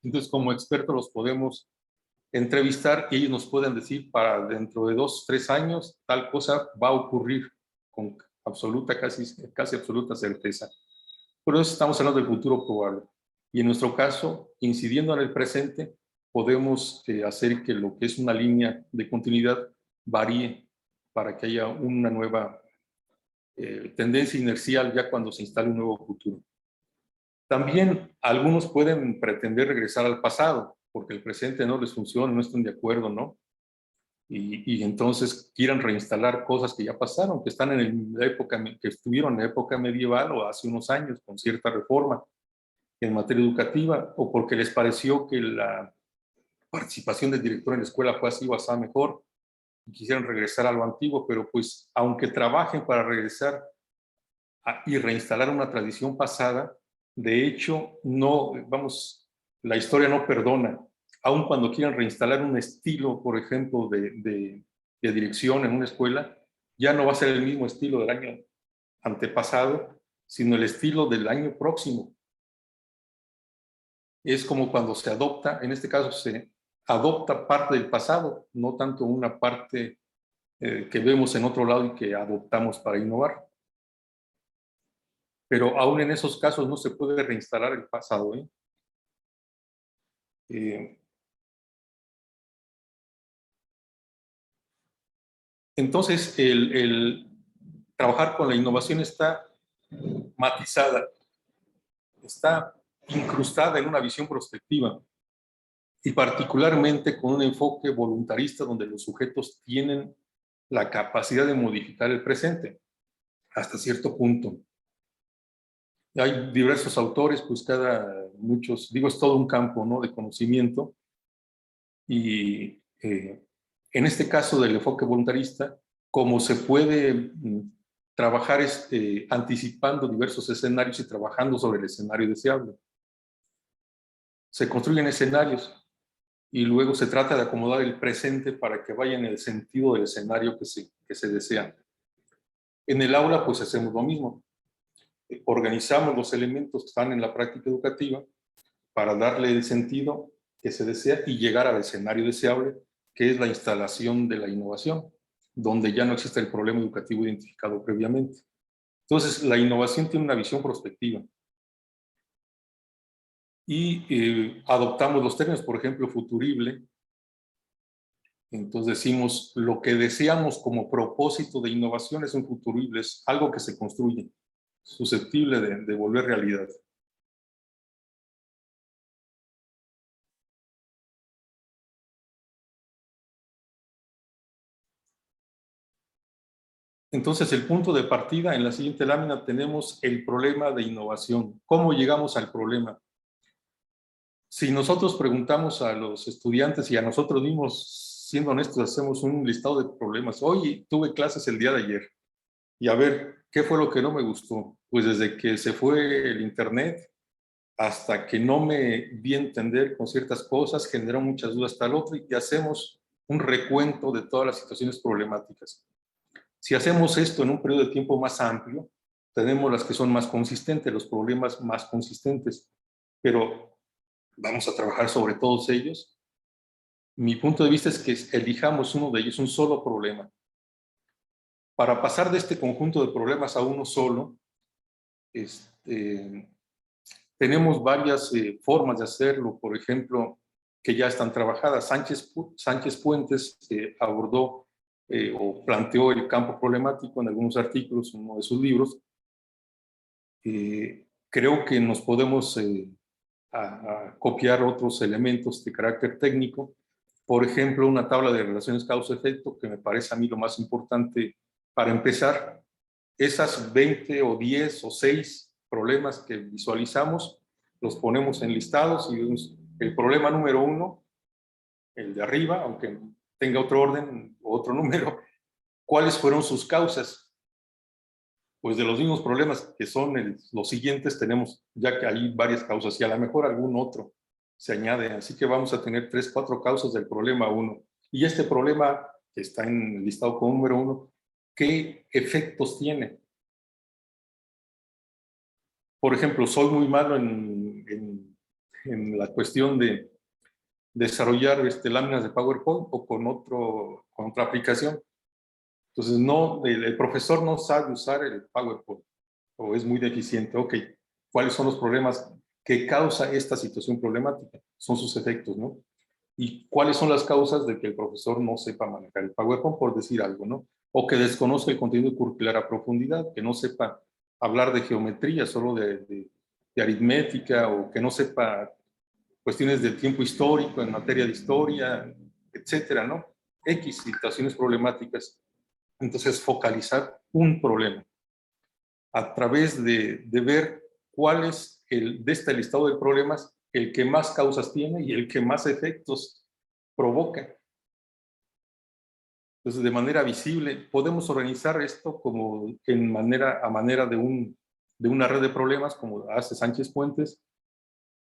entonces como expertos los podemos entrevistar y ellos nos pueden decir para dentro de 2, 3 años tal cosa va a ocurrir con absoluta, casi absoluta certeza. Por eso estamos hablando del futuro probable. Y en nuestro caso, incidiendo en el presente, podemos hacer que lo que es una línea de continuidad varíe para que haya una nueva tendencia inercial ya cuando se instale un nuevo futuro. También algunos pueden pretender regresar al pasado, porque el presente no les funciona, no están de acuerdo, ¿no? Y entonces quieran reinstalar cosas que ya pasaron, que están en la época, que estuvieron en la época medieval o hace unos años con cierta reforma en materia educativa, o porque les pareció que la participación del director en la escuela fue así o así mejor, y quisieran regresar a lo antiguo, pero pues aunque trabajen para regresar y reinstalar una tradición pasada, de hecho, no, vamos, la historia no perdona. Aun cuando quieran reinstalar un estilo, por ejemplo, de dirección en una escuela, ya no va a ser el mismo estilo del año antepasado, sino el estilo del año próximo. Es como cuando se adopta, en este caso se adopta parte del pasado, no tanto una parte que vemos en otro lado y que adoptamos para innovar. Pero aún en esos casos no se puede reinstalar el pasado. Entonces, el trabajar con la innovación está matizada, está incrustada en una visión prospectiva y particularmente con un enfoque voluntarista donde los sujetos tienen la capacidad de modificar el presente hasta cierto punto. Hay diversos autores, pues muchos, digo, es todo un campo, ¿no?, de conocimiento y en este caso del enfoque voluntarista, como se puede trabajar anticipando diversos escenarios y trabajando sobre el escenario deseable. Se construyen escenarios y luego se trata de acomodar el presente para que vaya en el sentido del escenario que se desea. En el aula, pues hacemos lo mismo. Organizamos los elementos que están en la práctica educativa para darle el sentido que se desea y llegar al escenario deseable, que es la instalación de la innovación, donde ya no existe el problema educativo identificado previamente. Entonces, la innovación tiene una visión prospectiva. Y adoptamos los términos, por ejemplo, futurible. Entonces decimos, lo que deseamos como propósito de innovación es un futurible, es algo que se construye, susceptible de volver realidad. Entonces, el punto de partida, en la siguiente lámina tenemos el problema de innovación. ¿Cómo llegamos al problema? Si nosotros preguntamos a los estudiantes y a nosotros mismos, siendo honestos, hacemos un listado de problemas. Hoy tuve clases el día de ayer y a ver, ¿qué fue lo que no me gustó? Pues desde que se fue el internet hasta que no me di a entender con ciertas cosas, generó muchas dudas hasta el otro y hacemos un recuento de todas las situaciones problemáticas. Si hacemos esto en un periodo de tiempo más amplio, tenemos las que son más consistentes, los problemas más consistentes, pero vamos a trabajar sobre todos ellos. Mi punto de vista es que elijamos uno de ellos, un solo problema. Para pasar de este conjunto de problemas a uno solo, tenemos varias formas de hacerlo, por ejemplo, que ya están trabajadas. Sánchez Puentes abordó o planteó el campo problemático en algunos artículos en uno de sus libros. Creo que nos podemos a copiar otros elementos de carácter técnico. Por ejemplo, una tabla de relaciones causa-efecto, que me parece a mí lo más importante para empezar. Esas 20 o 10 o 6 problemas que visualizamos, los ponemos en listados y vemos el problema número 1, el de arriba, aunque tenga otro orden o otro número, ¿cuáles fueron sus causas? Pues de los mismos problemas que son los siguientes tenemos, ya que hay varias causas y a lo mejor algún otro se añade, así que vamos a tener 3, 4 causas del problema 1. Y este problema que está en el listado como número 1, ¿qué efectos tiene? Por ejemplo, soy muy malo en la cuestión de desarrollar láminas de PowerPoint o con otra aplicación. Entonces, el profesor no sabe usar el PowerPoint o es muy deficiente. Ok, ¿cuáles son los problemas que causa esta situación problemática? Son sus efectos, ¿no? ¿Y cuáles son las causas de que el profesor no sepa manejar el PowerPoint, por decir algo, ¿no? O que desconozca el contenido curricular a profundidad, que no sepa hablar de geometría, solo de aritmética, o que no sepa cuestiones de tiempo histórico en materia de historia, etcétera, ¿no? X situaciones problemáticas. Entonces, focalizar un problema a través de ver cuál es de este listado de problemas el que más causas tiene y el que más efectos provoca. Entonces, de manera visible, podemos organizar esto como a manera de una red de problemas, como hace Sánchez Puentes,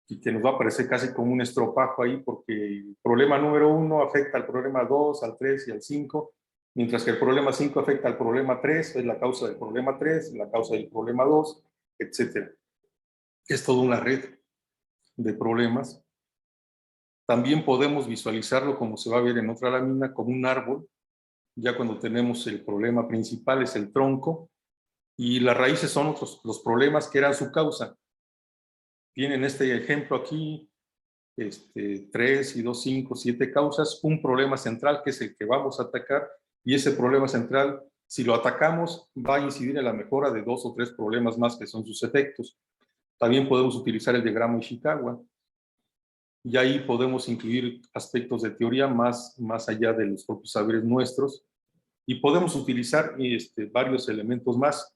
y que nos va a parecer casi como un estropajo ahí, porque el problema número 1 afecta al problema 2, al 3 y al 5, mientras que el problema 5 afecta al problema 3, es la causa del problema 3, la causa del problema 2, etc. Es toda una red. de problemas. También podemos visualizarlo, como se va a ver en otra lámina, como un árbol. Ya cuando tenemos el problema principal es el tronco y las raíces son los problemas que eran su causa. Tienen este ejemplo aquí, 3 y 2, 5, 7 causas, un problema central que es el que vamos a atacar, y ese problema central, si lo atacamos, va a incidir en la mejora de 2 o 3 problemas más que son sus efectos. También podemos utilizar el diagrama Ishikawa, y ahí podemos incluir aspectos de teoría más allá de los propios saberes nuestros, y podemos utilizar varios elementos más.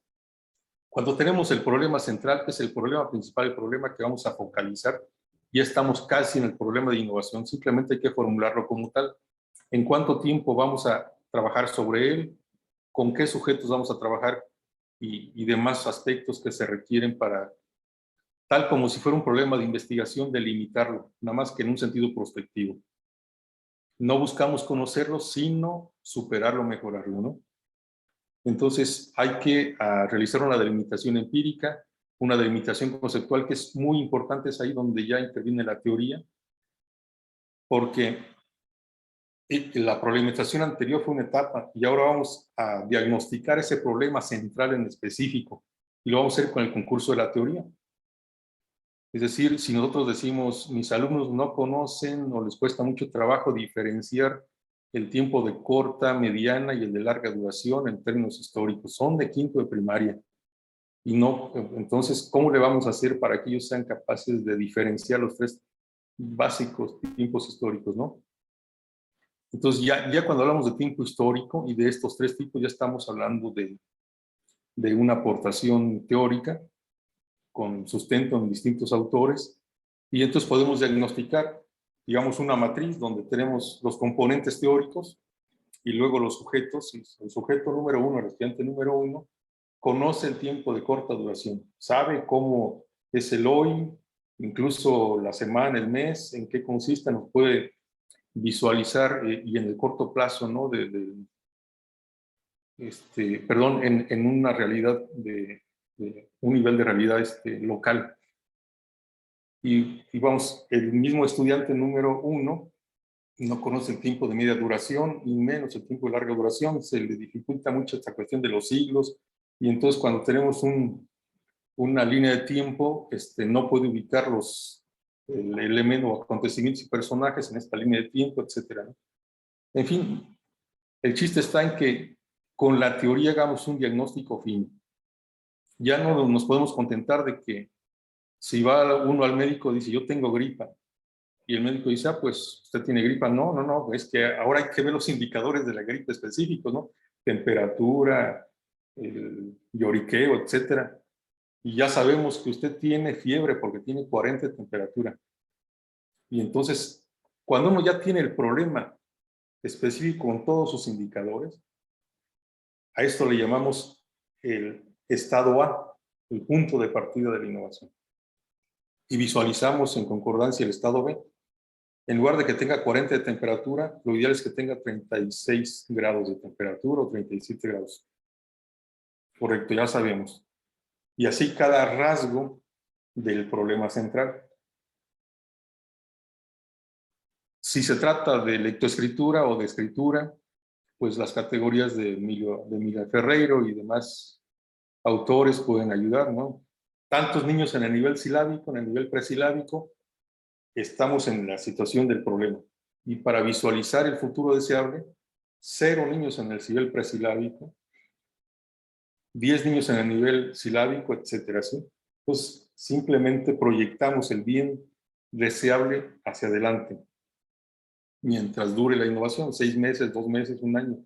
Cuando tenemos el problema central, que es el problema principal, el problema que vamos a focalizar, ya estamos casi en el problema de innovación, simplemente hay que formularlo como tal. ¿En cuánto tiempo vamos a trabajar sobre él? ¿Con qué sujetos vamos a trabajar? Y demás aspectos que se requieren para, tal como si fuera un problema de investigación, delimitarlo, nada más que en un sentido prospectivo. No buscamos conocerlo, sino superarlo, mejorarlo, ¿no? Entonces hay que realizar una delimitación empírica, una delimitación conceptual que es muy importante, es ahí donde ya interviene la teoría, porque la problematización anterior fue una etapa y ahora vamos a diagnosticar ese problema central en específico y lo vamos a hacer con el concurso de la teoría. Es decir, si nosotros decimos, mis alumnos no conocen o les cuesta mucho trabajo diferenciar el tiempo de corta, mediana y el de larga duración en términos históricos, son de quinto de primaria. Y no, entonces, ¿cómo le vamos a hacer para que ellos sean capaces de diferenciar los 3 básicos tiempos históricos, no? Entonces, ya cuando hablamos de tiempo histórico y de estos 3 tipos, ya estamos hablando de una aportación teórica con sustento en distintos autores, y entonces podemos diagnosticar, digamos, una matriz donde tenemos los componentes teóricos y luego los sujetos. El sujeto número 1, el estudiante número 1, conoce el tiempo de corta duración, sabe cómo es el hoy, incluso la semana, el mes, en qué consiste, nos puede visualizar y en el corto plazo, ¿no? Perdón, en una realidad de un nivel de realidad local. Y vamos, el mismo estudiante número 1 no conoce el tiempo de media duración y menos el tiempo de larga duración, se le dificulta mucho esta cuestión de los siglos, y entonces cuando tenemos una línea de tiempo, no puede ubicar los elementos, acontecimientos y personajes en esta línea de tiempo, etc. En fin, el chiste está en que con la teoría hagamos un diagnóstico fino. Ya no nos podemos contentar de que si va uno al médico dice yo tengo gripa y el médico dice pues usted tiene gripa. No, es que ahora hay que ver los indicadores de la gripa específicos, ¿no? Temperatura, el lloriqueo, etcétera. Y ya sabemos que usted tiene fiebre porque tiene 40 de temperatura. Y entonces, cuando uno ya tiene el problema específico con todos sus indicadores, a esto le llamamos el estado A, el punto de partida de la innovación. Y visualizamos en concordancia el estado B. En lugar de que tenga 40 de temperatura, lo ideal es que tenga 36 grados de temperatura o 37 grados. Correcto, ya sabemos. Y así cada rasgo del problema central. Si se trata de lectoescritura o de escritura, pues las categorías de Miguel Ferreiro y demás autores pueden ayudar, ¿no? Tantos niños en el nivel silábico, en el nivel presilábico, estamos en la situación del problema. Y para visualizar el futuro deseable, 0 niños en el nivel presilábico, 10 niños en el nivel silábico, etcétera, ¿sí? Pues simplemente proyectamos el bien deseable hacia adelante, mientras dure la innovación, 6 meses, 2 meses, 1 año.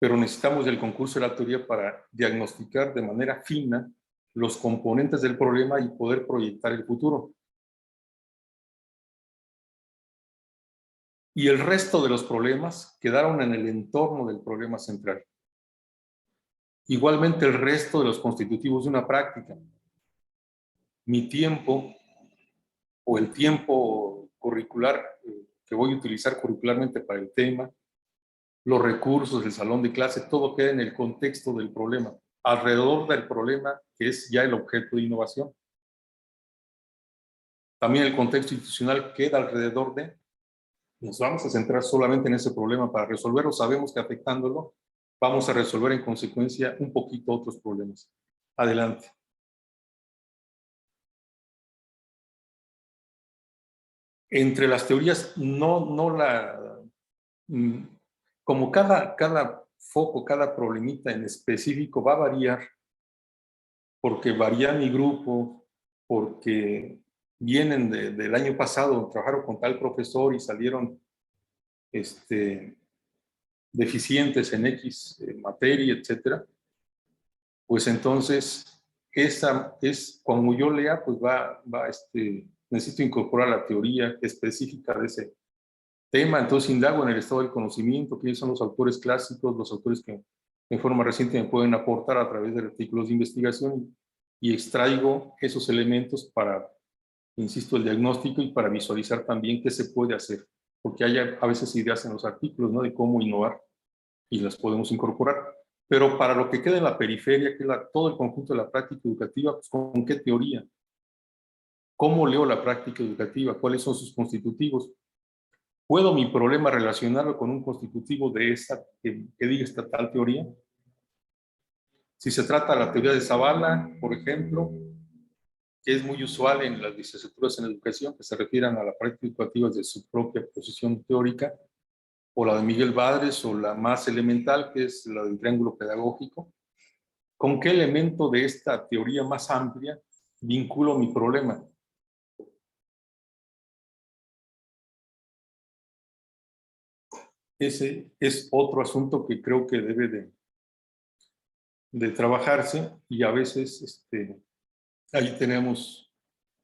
Pero necesitamos el concurso de la teoría para diagnosticar de manera fina los componentes del problema y poder proyectar el futuro. Y el resto de los problemas quedaron en el entorno del problema central. Igualmente el resto de los constitutivos de una práctica. Mi tiempo o el tiempo curricular que voy a utilizar curricularmente para el tema, los recursos del salón de clase, todo queda en el contexto del problema, alrededor del problema que es ya el objeto de innovación. También el contexto institucional queda alrededor de. Nos vamos a centrar solamente en ese problema para resolverlo. Sabemos que afectándolo vamos a resolver en consecuencia un poquito otros problemas. Adelante. Entre las teorías, como cada foco, cada problemita en específico va a variar, porque varía mi grupo, porque vienen del año pasado, trabajaron con tal profesor y salieron deficientes en X materia, etcétera, pues entonces esa es, como yo lea, pues necesito incorporar la teoría específica de ese tema. Entonces indago en el estado del conocimiento, quiénes son los autores clásicos, los autores que en forma reciente me pueden aportar a través de artículos de investigación, y extraigo esos elementos para, insisto, el diagnóstico y para visualizar también qué se puede hacer, porque hay a veces ideas en los artículos, ¿no?, de cómo innovar, y las podemos incorporar. Pero para lo que queda en la periferia, que es todo el conjunto de la práctica educativa, pues ¿con qué teoría? ¿Cómo leo la práctica educativa? ¿Cuáles son sus constitutivos? ¿Puedo mi problema relacionarlo con un constitutivo de esta, que diga esta tal teoría? Si se trata de la teoría de Zavala, por ejemplo, que es muy usual en las licenciaturas en educación, que se refieran a la práctica educativa de su propia posición teórica, o la de Miguel Badres, o la más elemental, que es la del triángulo pedagógico, ¿con qué elemento de esta teoría más amplia vinculo mi problema? Ese es otro asunto que creo que debe de trabajarse, y a veces ahí tenemos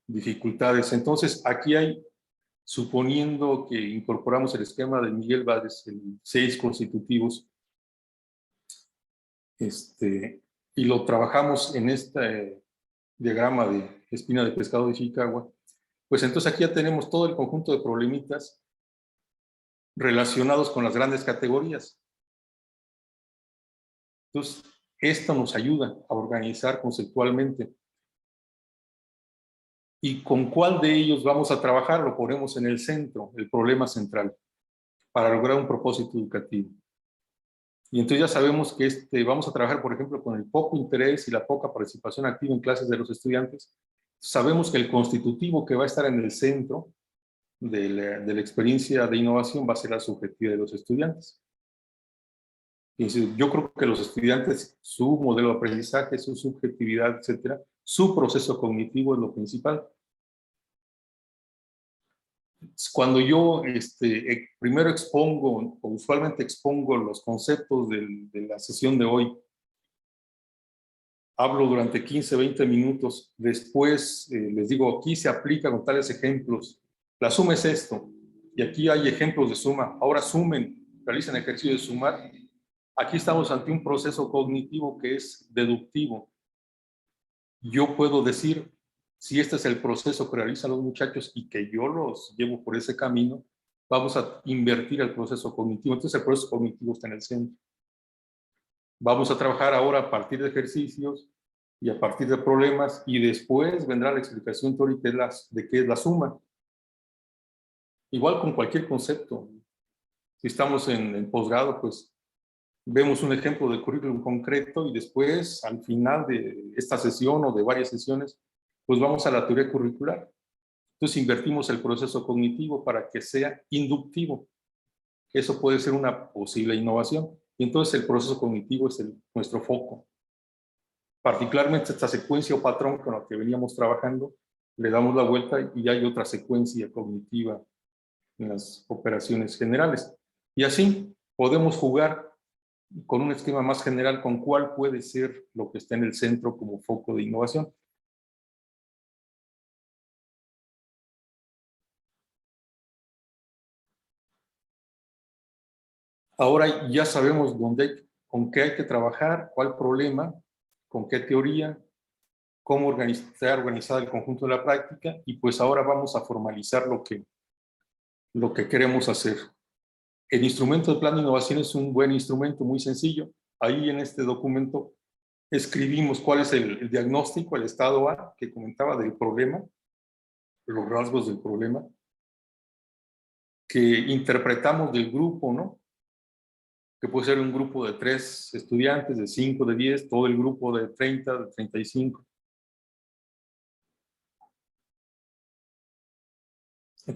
dificultades. Entonces, aquí hay, suponiendo que incorporamos el esquema de Miguel Badres, el 6 constitutivos, y lo trabajamos en este diagrama de espina de pescado de Ishikawa, pues entonces aquí ya tenemos todo el conjunto de problemitas relacionados con las grandes categorías. Entonces, esto nos ayuda a organizar conceptualmente. ¿Y con cuál de ellos vamos a trabajar? Lo ponemos en el centro, el problema central, para lograr un propósito educativo. Y entonces ya sabemos que vamos a trabajar, por ejemplo, con el poco interés y la poca participación activa en clases de los estudiantes. Sabemos que el constitutivo que va a estar en el centro de la experiencia de innovación va a ser la subjetividad de los estudiantes. Entonces, yo creo que los estudiantes, su modelo de aprendizaje, su subjetividad, etcétera, su proceso cognitivo es lo principal. Cuando yo primero expongo, o usualmente expongo los conceptos de la sesión de hoy, hablo durante 15, 20 minutos, después les digo, aquí se aplica con tales ejemplos, la suma es esto, y aquí hay ejemplos de suma, ahora sumen, realicen ejercicio de sumar. Aquí estamos ante un proceso cognitivo que es deductivo. Yo puedo decir, si este es el proceso que realizan los muchachos y que yo los llevo por ese camino, vamos a invertir el proceso cognitivo. Entonces el proceso cognitivo está en el centro. Vamos a trabajar ahora a partir de ejercicios y a partir de problemas, y después vendrá la explicación teórica de qué es la suma. Igual con cualquier concepto. Si estamos en posgrado, pues vemos un ejemplo de currículum concreto, y después, al final de esta sesión o de varias sesiones, pues vamos a la teoría curricular. Entonces invertimos el proceso cognitivo para que sea inductivo. Eso puede ser una posible innovación. Y entonces el proceso cognitivo es nuestro foco. Particularmente esta secuencia o patrón con la que veníamos trabajando, le damos la vuelta y hay otra secuencia cognitiva en las operaciones generales. Y así podemos jugar con un esquema más general con cuál puede ser lo que está en el centro como foco de innovación. Ahora ya sabemos con qué hay que trabajar, cuál problema, con qué teoría, cómo está organizado el conjunto de la práctica, y pues ahora vamos a formalizar lo que queremos hacer. El instrumento de plan de innovación es un buen instrumento, muy sencillo. Ahí en este documento escribimos cuál es el diagnóstico, el estado A, que comentaba del problema. los rasgos del problema que interpretamos del grupo, ¿no? Que puede ser un grupo de 3 estudiantes, de 5, de 10, todo el grupo de 30, de 35.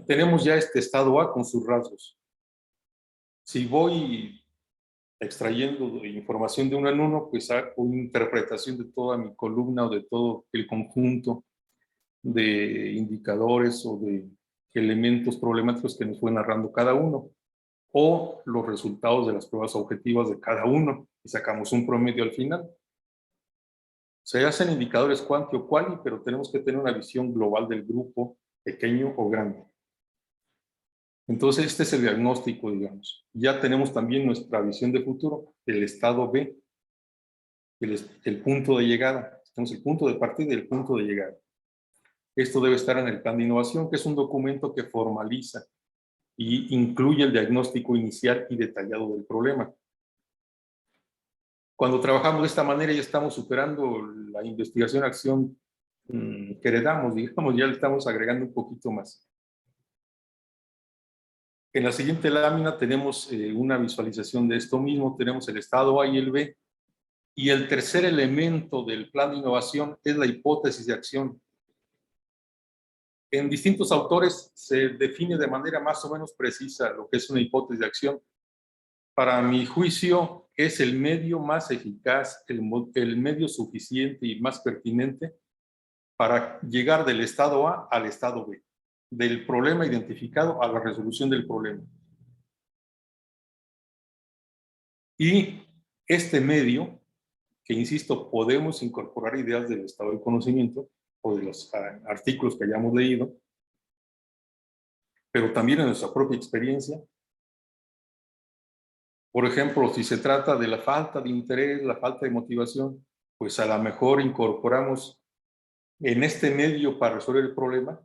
Tenemos ya este estado A con sus rasgos. Si voy extrayendo información de uno en uno, pues hago una interpretación de toda mi columna o de todo el conjunto de indicadores o de elementos problemáticos que nos fue narrando cada uno, o los resultados de las pruebas objetivas de cada uno, y sacamos un promedio al final. Se hacen indicadores cuanti o quali, pero tenemos que tener una visión global del grupo, pequeño o grande. Entonces, este es el diagnóstico, digamos. Ya tenemos también nuestra visión de futuro, el estado B, el punto de llegada. Tenemos el punto de partida y el punto de llegada. Esto debe estar en el plan de innovación, que es un documento que formaliza y incluye el diagnóstico inicial y detallado del problema. Cuando trabajamos de esta manera ya estamos superando la investigación-acción que heredamos, digamos, ya le estamos agregando un poquito más. En la siguiente lámina tenemos una visualización de esto mismo, tenemos el estado A y el B, y el tercer elemento del plan de innovación es la hipótesis de acción. En distintos autores se define de manera más o menos precisa lo que es una hipótesis de acción. Para mi juicio, es el medio más eficaz, el medio suficiente y más pertinente para llegar del estado A al estado B, del problema identificado a la resolución del problema. Y este medio, que insisto, podemos incorporar ideas del estado del conocimiento o de los artículos que hayamos leído, pero también en nuestra propia experiencia. Por ejemplo, si se trata de la falta de interés, la falta de motivación, pues a lo mejor incorporamos en este medio para resolver el problema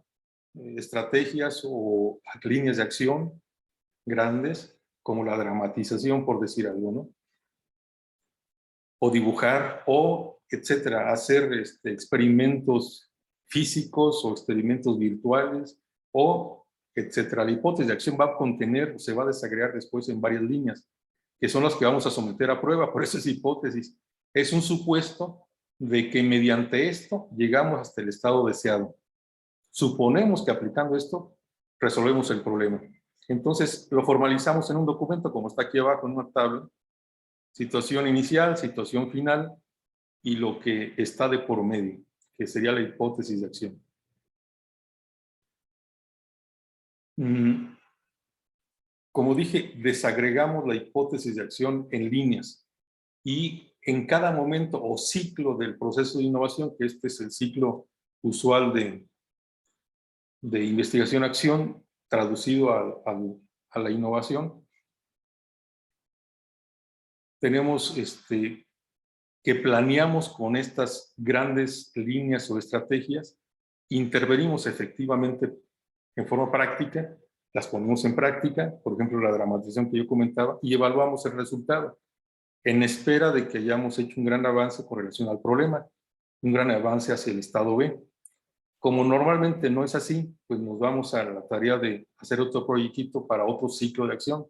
estrategias o líneas de acción grandes, como la dramatización, por decir algo, ¿no? O dibujar, o etcétera, hacer experimentos físicos o experimentos virtuales, o etcétera. La hipótesis de acción va a contener, se va a desagregar después en varias líneas, que son las que vamos a someter a prueba. Por eso es hipótesis. Es un supuesto de que mediante esto llegamos hasta el estado deseado. Suponemos que aplicando esto resolvemos el problema. Entonces lo formalizamos en un documento, como está aquí abajo en una tabla. Situación inicial, situación final y lo que está de por medio, que sería la hipótesis de acción. Como dije, desagregamos la hipótesis de acción en líneas y en cada momento o ciclo del proceso de innovación, que este es el ciclo usual de investigación-acción traducido a la innovación, tenemos que planeamos con estas grandes líneas o estrategias, intervenimos efectivamente en forma práctica, las ponemos en práctica, por ejemplo, la dramatización que yo comentaba, y evaluamos el resultado, en espera de que hayamos hecho un gran avance con relación al problema, un gran avance hacia el estado B. Como normalmente no es así, pues nos vamos a la tarea de hacer otro proyectito para otro ciclo de acción.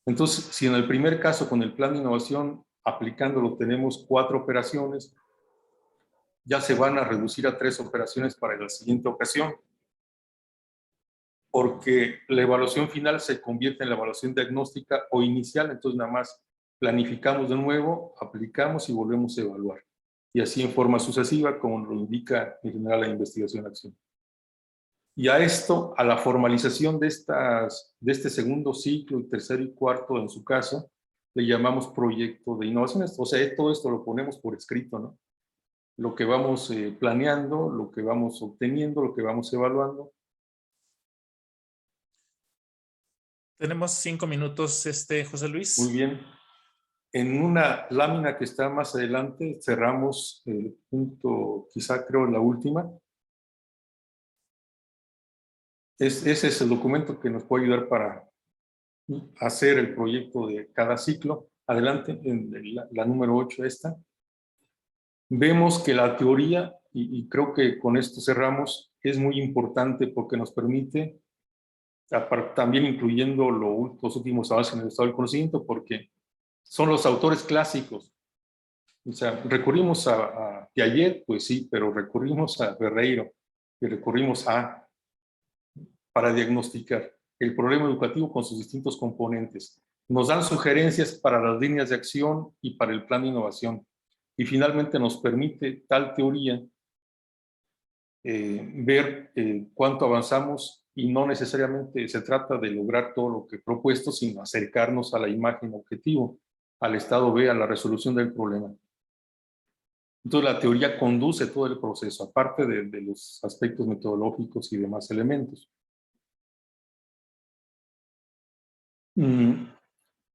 Entonces, si en el primer caso con el plan de innovación, aplicándolo, tenemos 4 operaciones, ya se van a reducir a 3 operaciones para la siguiente ocasión, porque la evaluación final se convierte en la evaluación diagnóstica o inicial, entonces nada más planificamos de nuevo, aplicamos y volvemos a evaluar. Y así en forma sucesiva, como lo indica en general la investigación-acción. Y a esto, a la formalización de este segundo ciclo, y tercero y cuarto en su caso, le llamamos proyecto de innovaciones. O sea, todo esto lo ponemos por escrito, ¿no? Lo que vamos planeando, lo que vamos obteniendo, lo que vamos evaluando. Tenemos 5 minutos, José Luis. Muy bien. En una lámina que está más adelante, cerramos el punto, quizá creo la última. Ese es el documento que nos puede ayudar para hacer el proyecto de cada ciclo. Adelante, en la número 8 esta. Vemos que la teoría, y creo que con esto cerramos, es muy importante porque nos permite, también incluyendo los últimos avances en el estado del conocimiento, porque son los autores clásicos. O sea, recurrimos a Piaget, pues sí, pero recurrimos a Ferreiro y recurrimos para diagnosticar el problema educativo con sus distintos componentes. Nos dan sugerencias para las líneas de acción y para el plan de innovación. Y finalmente nos permite tal teoría ver cuánto avanzamos, y no necesariamente se trata de lograr todo lo que he propuesto, sino acercarnos a la imagen objetivo, al estado B, a la resolución del problema. Entonces la teoría conduce todo el proceso, aparte de los aspectos metodológicos y demás elementos.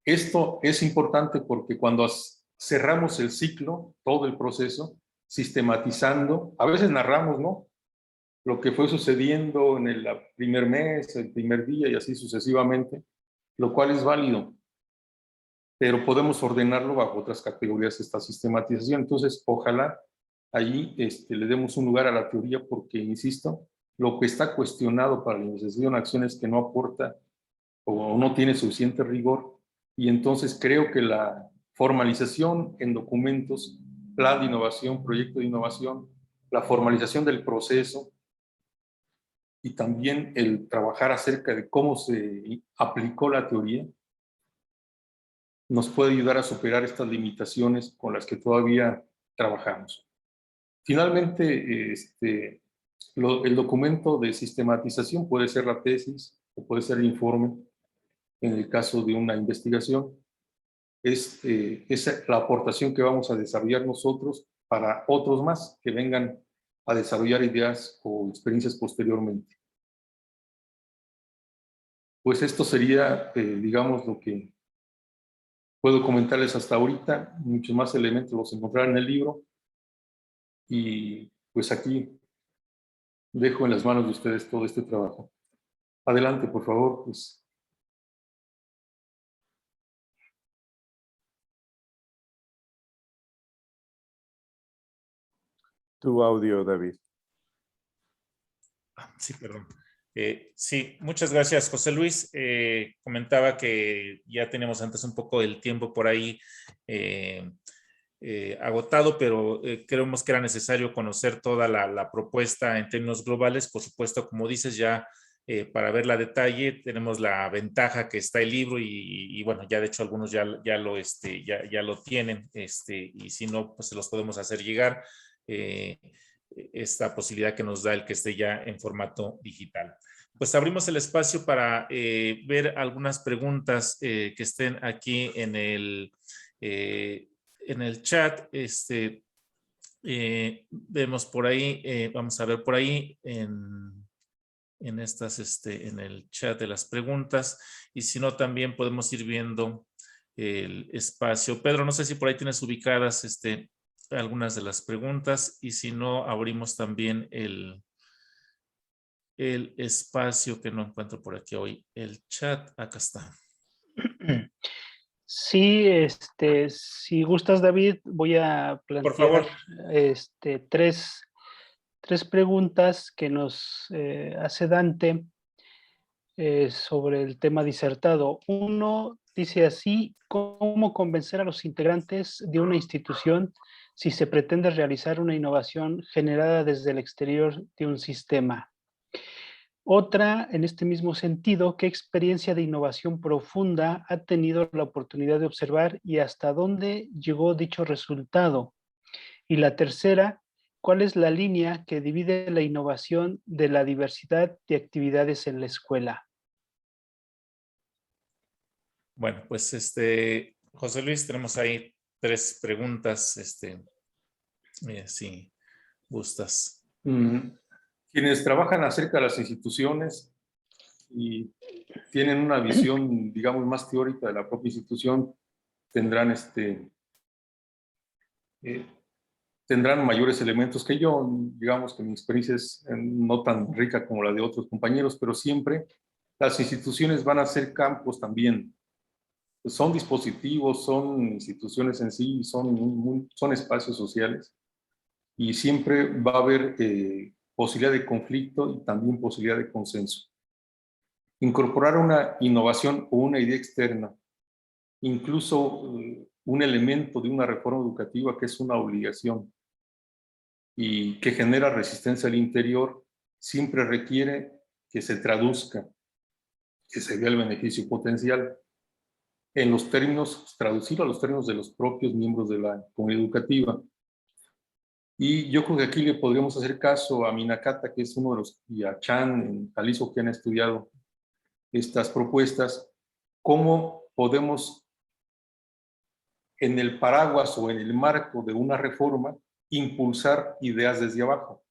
Esto es importante porque cuando cerramos el ciclo, todo el proceso, sistematizando, a veces narramos, ¿no?, lo que fue sucediendo en el primer mes, el primer día y así sucesivamente, lo cual es válido, pero podemos ordenarlo bajo otras categorías esta sistematización. Entonces, ojalá allí le demos un lugar a la teoría porque, insisto, lo que está cuestionado para la investigación acciones que no aporta o no tiene suficiente rigor, y entonces creo que la formalización en documentos, plan de innovación, proyecto de innovación, la formalización del proceso y también el trabajar acerca de cómo se aplicó la teoría, nos puede ayudar a superar estas limitaciones con las que todavía trabajamos. Finalmente, el documento de sistematización puede ser la tesis o puede ser el informe. En el caso de una investigación, es la aportación que vamos a desarrollar nosotros para otros más que vengan a desarrollar ideas o experiencias posteriormente. Pues esto sería, digamos, lo que puedo comentarles hasta ahorita. Muchos más elementos los encontrarán en el libro. Y pues aquí dejo en las manos de ustedes todo este trabajo. Adelante, por favor, pues. Tu audio, David. Sí, perdón. Sí, muchas gracias, José Luis. Comentaba que ya teníamos antes un poco el tiempo por ahí agotado, pero creemos que era necesario conocer toda la propuesta en términos globales. Por supuesto, como dices, ya para verla a detalle tenemos la ventaja que está el libro y bueno, ya de hecho algunos ya lo tienen, y si no, pues se los podemos hacer llegar. Esta posibilidad que nos da el que esté ya en formato digital. Pues abrimos el espacio para ver algunas preguntas que estén aquí en el chat. Vemos por ahí, vamos a ver por ahí en el chat de las preguntas, y si no también podemos ir viendo el espacio. Pedro, no sé si por ahí tienes ubicadas algunas de las preguntas, y si no, abrimos también el espacio que no encuentro por aquí hoy. El chat, acá está. Sí, si gustas, David, voy a plantear, por favor, tres preguntas que nos hace Dante sobre el tema disertado. Uno dice así: ¿cómo convencer a los integrantes de una institución si se pretende realizar una innovación generada desde el exterior de un sistema? Otra, en este mismo sentido, ¿qué experiencia de innovación profunda ha tenido la oportunidad de observar y hasta dónde llegó dicho resultado? Y la tercera, ¿cuál es la línea que divide la innovación de la diversidad de actividades en la escuela? Bueno, pues José Luis, tenemos ahí tres preguntas, si gustas. Quienes trabajan acerca de las instituciones y tienen una visión, digamos, más teórica de la propia institución, tendrán tendrán mayores elementos que yo. Digamos que mi experiencia es no tan rica como la de otros compañeros, pero siempre las instituciones van a ser campos también. Son dispositivos, son instituciones en sí, son espacios sociales, y siempre va a haber posibilidad de conflicto y también posibilidad de consenso. Incorporar una innovación o una idea externa, incluso un elemento de una reforma educativa que es una obligación y que genera resistencia al interior, siempre requiere que se traduzca, que se vea el beneficio potencial en los términos, traducirlo a los términos de los propios miembros de la comunidad educativa. Y yo creo que aquí le podríamos hacer caso a Minakata, que es uno de los, y a Chan en Jalisco, que han estudiado estas propuestas, cómo podemos, en el paraguas o en el marco de una reforma, impulsar ideas desde abajo.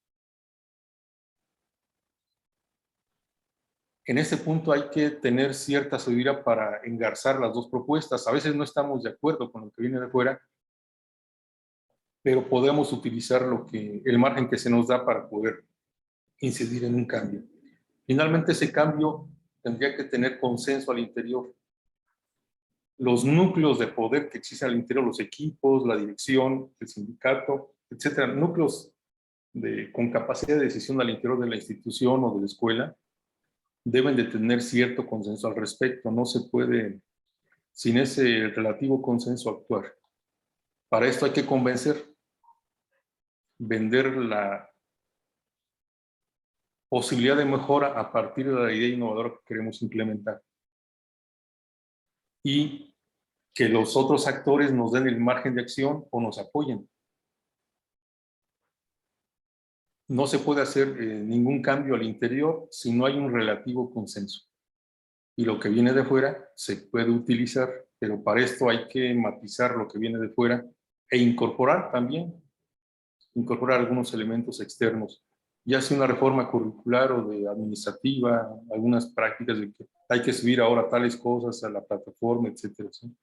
En este punto hay que tener cierta sabiduría para engarzar las dos propuestas. A veces no estamos de acuerdo con lo que viene de fuera, pero podemos utilizar el margen que se nos da para poder incidir en un cambio. Finalmente, ese cambio tendría que tener consenso al interior. Los núcleos de poder que existen al interior, los equipos, la dirección, el sindicato, etcétera, núcleos con capacidad de decisión al interior de la institución o de la escuela, deben de tener cierto consenso al respecto. No se puede, sin ese relativo consenso, actuar. Para esto hay que convencer, vender la posibilidad de mejora a partir de la idea innovadora que queremos implementar. Y que los otros actores nos den el margen de acción o nos apoyen. No se puede hacer ningún cambio al interior si no hay un relativo consenso. Y lo que viene de fuera se puede utilizar, pero para esto hay que matizar lo que viene de fuera e incorporar también, incorporar algunos elementos externos, ya sea una reforma curricular o de administrativa, algunas prácticas de que hay que subir ahora tales cosas a la plataforma, etcétera, ¿sí?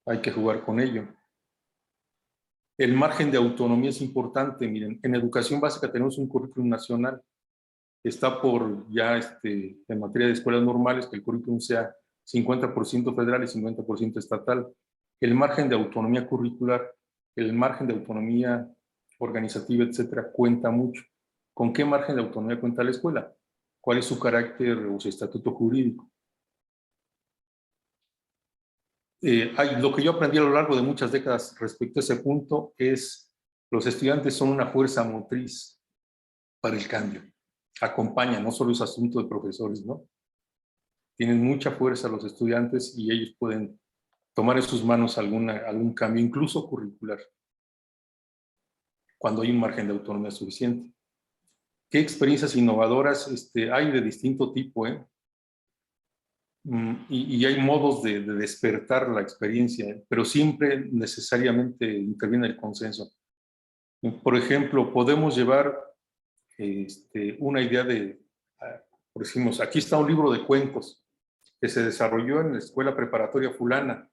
Hay que jugar con ello. El margen de autonomía es importante. Miren, en educación básica tenemos un currículum nacional. Está por ya en materia de escuelas normales que el currículum sea 50% federal y 50% estatal. El margen de autonomía curricular, el margen de autonomía organizativa, etcétera, cuenta mucho. ¿Con qué margen de autonomía cuenta la escuela? ¿Cuál es su carácter o su estatuto jurídico? Lo que yo aprendí a lo largo de muchas décadas respecto a ese punto es los estudiantes son una fuerza motriz para el cambio. Acompañan, no solo es asunto de profesores, ¿no? Tienen mucha fuerza los estudiantes y ellos pueden tomar en sus manos algún cambio, incluso curricular, cuando hay un margen de autonomía suficiente. ¿Qué experiencias innovadoras hay de distinto tipo, y hay modos de despertar la experiencia, pero siempre necesariamente interviene el consenso. Por ejemplo, podemos llevar una idea por decimos, aquí está un libro de cuentos que se desarrolló en la escuela preparatoria fulana,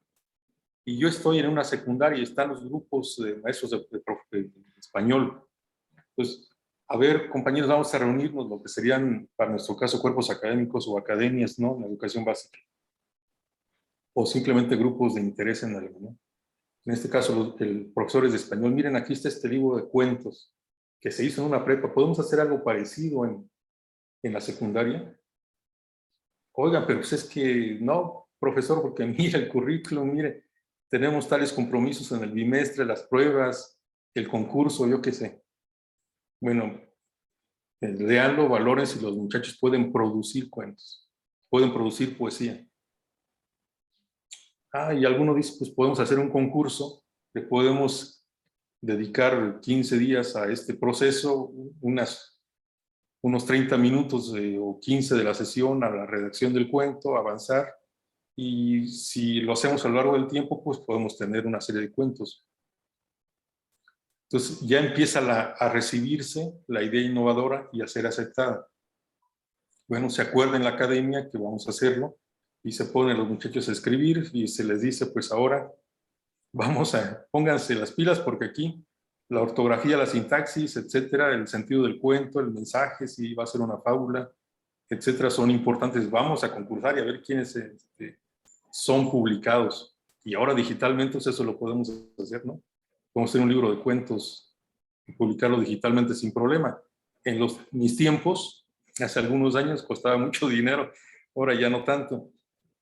y yo estoy en una secundaria y están los grupos de maestros de español. Entonces, a ver, compañeros, vamos a reunirnos, lo que serían, para nuestro caso, cuerpos académicos o academias, ¿no? En la educación básica. O simplemente grupos de interés en algo, ¿no? En este caso, los profesores de español, miren, aquí está este libro de cuentos que se hizo en una prepa. ¿Podemos hacer algo parecido en la secundaria? Oigan, pero pues es que no, profesor, porque mire el currículum, mire, tenemos tales compromisos en el bimestre, las pruebas, el concurso, yo qué sé. Bueno, léanlo, valoren si los muchachos pueden producir cuentos, pueden producir poesía. Y alguno dice, pues podemos hacer un concurso, que podemos dedicar 15 días a este proceso, unos 30 minutos o 15 de la sesión a la redacción del cuento, avanzar, y si lo hacemos a lo largo del tiempo, pues podemos tener una serie de cuentos. Entonces ya empieza a recibirse la idea innovadora y a ser aceptada. Bueno, se acuerda en la academia que vamos a hacerlo, y se ponen los muchachos a escribir, y se les dice, pues ahora pónganse las pilas, porque aquí la ortografía, la sintaxis, etcétera, el sentido del cuento, el mensaje, si va a ser una fábula, etcétera, son importantes. Vamos a concursar y a ver quiénes son publicados. Y ahora digitalmente, pues eso lo podemos hacer, ¿no? Podemos hacer un libro de cuentos y publicarlo digitalmente sin problema. en mis tiempos, hace algunos años, costaba mucho dinero, ahora ya no tanto.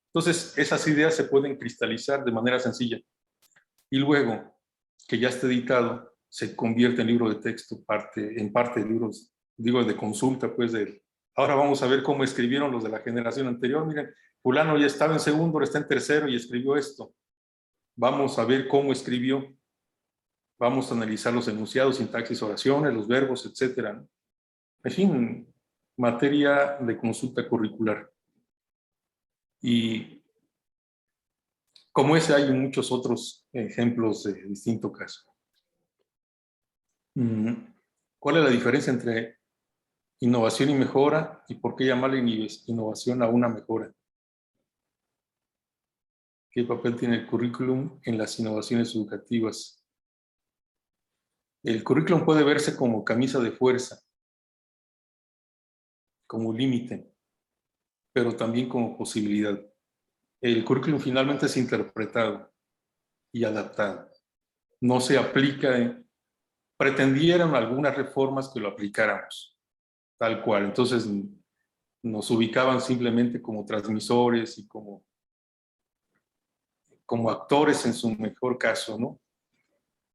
Entonces, esas ideas se pueden cristalizar de manera sencilla. Y luego, que ya esté editado, se convierte en libro de texto, en parte de libros, digo, de consulta, pues, ahora vamos a ver cómo escribieron los de la generación anterior. Miren, fulano ya estaba en segundo, ahora está en tercero y escribió esto. Vamos a ver cómo escribió. Vamos a analizar los enunciados, sintaxis, oraciones, los verbos, etcétera. En fin, materia de consulta curricular. Y como ese hay muchos otros ejemplos de distinto caso. ¿Cuál es la diferencia entre innovación y mejora? ¿Y por qué llamarle innovación a una mejora? ¿Qué papel tiene el currículum en las innovaciones educativas? El currículum puede verse como camisa de fuerza, como límite, pero también como posibilidad. El currículum finalmente es interpretado y adaptado. No se aplica, pretendieron algunas reformas que lo aplicáramos, tal cual. Entonces nos ubicaban simplemente como transmisores y como actores en su mejor caso, ¿no?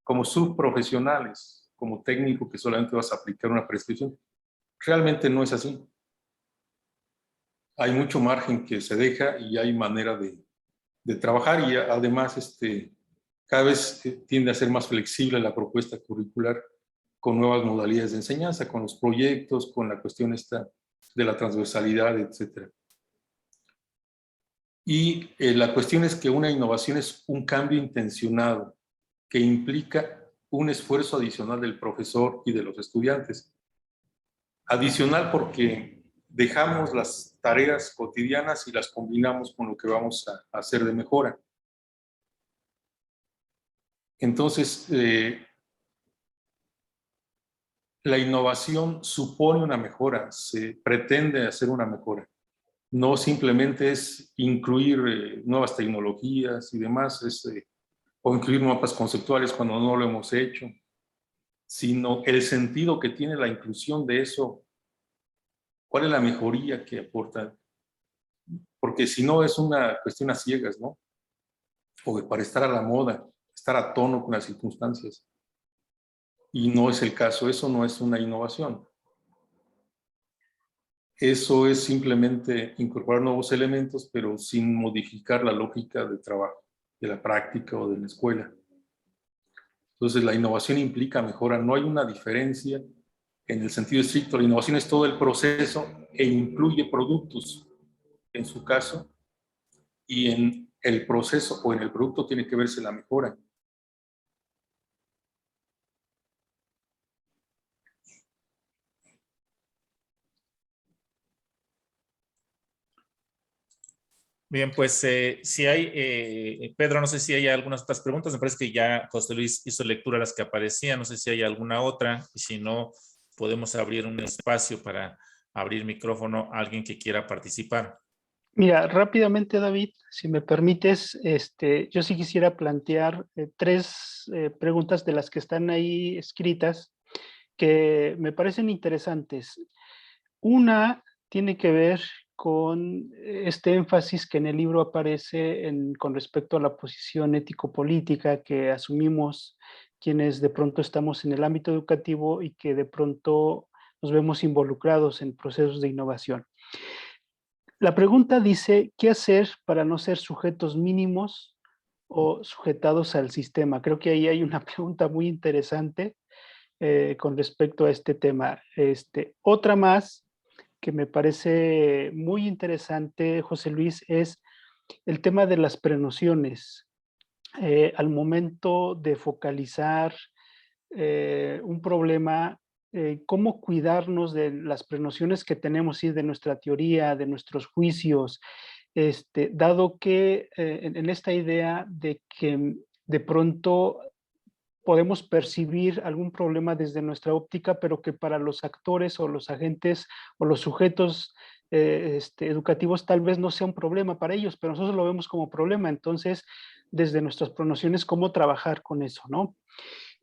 Como subprofesionales, como técnico que solamente vas a aplicar una prescripción. Realmente no es así. Hay mucho margen que se deja y hay manera de trabajar, y además cada vez tiende a ser más flexible la propuesta curricular con nuevas modalidades de enseñanza, con los proyectos, con la cuestión esta de la transversalidad, etc. Y la cuestión es que una innovación es un cambio intencionado que implica un esfuerzo adicional del profesor y de los estudiantes. Adicional porque dejamos las tareas cotidianas y las combinamos con lo que vamos a hacer de mejora. Entonces, la innovación supone una mejora, se pretende hacer una mejora. No simplemente es incluir nuevas tecnologías y demás, o incluir mapas conceptuales cuando no lo hemos hecho, sino el sentido que tiene la inclusión de eso. ¿Cuál es la mejoría que aporta? Porque si no es una cuestión a ciegas, ¿no? O para estar a la moda, estar a tono con las circunstancias. Y no es el caso, eso no es una innovación. Eso es simplemente incorporar nuevos elementos, pero sin modificar la lógica de trabajo, de la práctica o de la escuela. Entonces, la innovación implica mejora. No hay una diferencia en el sentido estricto. La innovación es todo el proceso e incluye productos, en su caso, y en el proceso o en el producto tiene que verse la mejora. Bien, pues si hay, Pedro, no sé si hay algunas otras preguntas, me parece que ya José Luis hizo lectura a las que aparecían, no sé si hay alguna otra, y si no, podemos abrir un espacio para abrir micrófono a alguien que quiera participar. Mira, rápidamente, David, si me permites, yo sí quisiera plantear tres preguntas de las que están ahí escritas que me parecen interesantes. Una tiene que ver con este énfasis que en el libro aparece con respecto a la posición ético-política que asumimos quienes de pronto estamos en el ámbito educativo y que de pronto nos vemos involucrados en procesos de innovación. La pregunta dice, ¿qué hacer para no ser sujetos mínimos o sujetados al sistema? Creo que ahí hay una pregunta muy interesante con respecto a este tema. Otra más que me parece muy interesante, José Luis, es el tema de las prenociones. Al momento de focalizar un problema, cómo cuidarnos de las prenociones que tenemos, ¿sí? De nuestra teoría, de nuestros juicios, dado que en esta idea de que de pronto podemos percibir algún problema desde nuestra óptica, pero que para los actores o los agentes o los sujetos educativos tal vez no sea un problema para ellos, pero nosotros lo vemos como problema. Entonces, desde nuestras pronociones, ¿cómo trabajar con eso, no?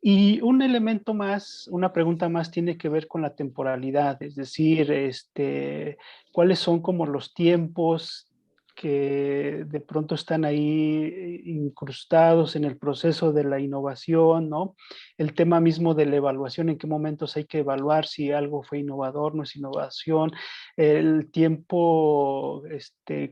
Y un elemento más, una pregunta más tiene que ver con la temporalidad, es decir, ¿cuáles son como los tiempos que de pronto están ahí incrustados en el proceso de la innovación, ¿no? El tema mismo de la evaluación, en qué momentos hay que evaluar si algo fue innovador, no es innovación, el tiempo,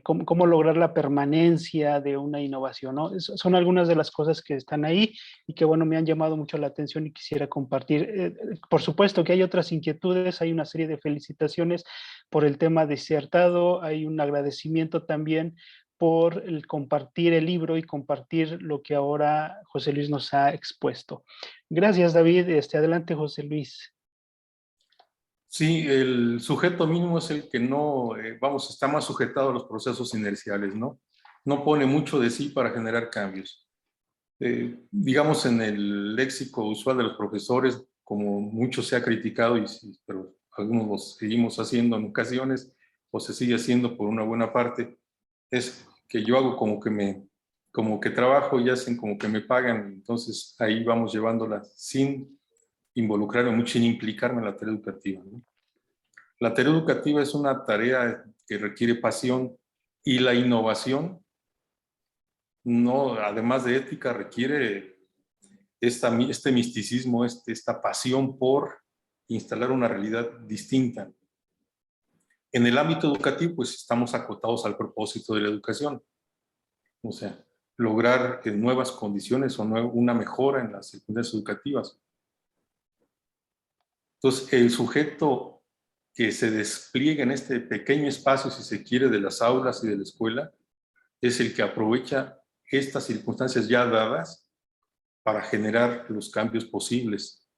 cómo lograr la permanencia de una innovación, ¿no? Son algunas de las cosas que están ahí y que, bueno, me han llamado mucho la atención y quisiera compartir. Por supuesto que hay otras inquietudes, hay una serie de felicitaciones por el tema disertado, hay un agradecimiento también por el compartir el libro y compartir lo que ahora José Luis nos ha expuesto. Gracias, David. Adelante, José Luis. Sí, el sujeto mínimo es el que no, está más sujetado a los procesos inerciales, ¿no? No pone mucho de sí para generar cambios. Digamos, en el léxico usual de los profesores, como mucho se ha criticado, pero algunos lo seguimos haciendo en ocasiones, o se sigue haciendo por una buena parte, es que yo hago como que trabajo y hacen como que me pagan, entonces ahí vamos llevándola sin involucrarme mucho, sin implicarme en la tarea educativa, ¿no? La tarea educativa es una tarea que requiere pasión y la innovación, no, además de ética, requiere este misticismo, esta pasión por instalar una realidad distinta. En el ámbito educativo, pues estamos acotados al propósito de la educación, o sea, lograr nuevas condiciones o una mejora en las circunstancias educativas. Entonces, el sujeto que se despliega en este pequeño espacio, si se quiere, de las aulas y de la escuela, es el que aprovecha estas circunstancias ya dadas para generar los cambios posibles.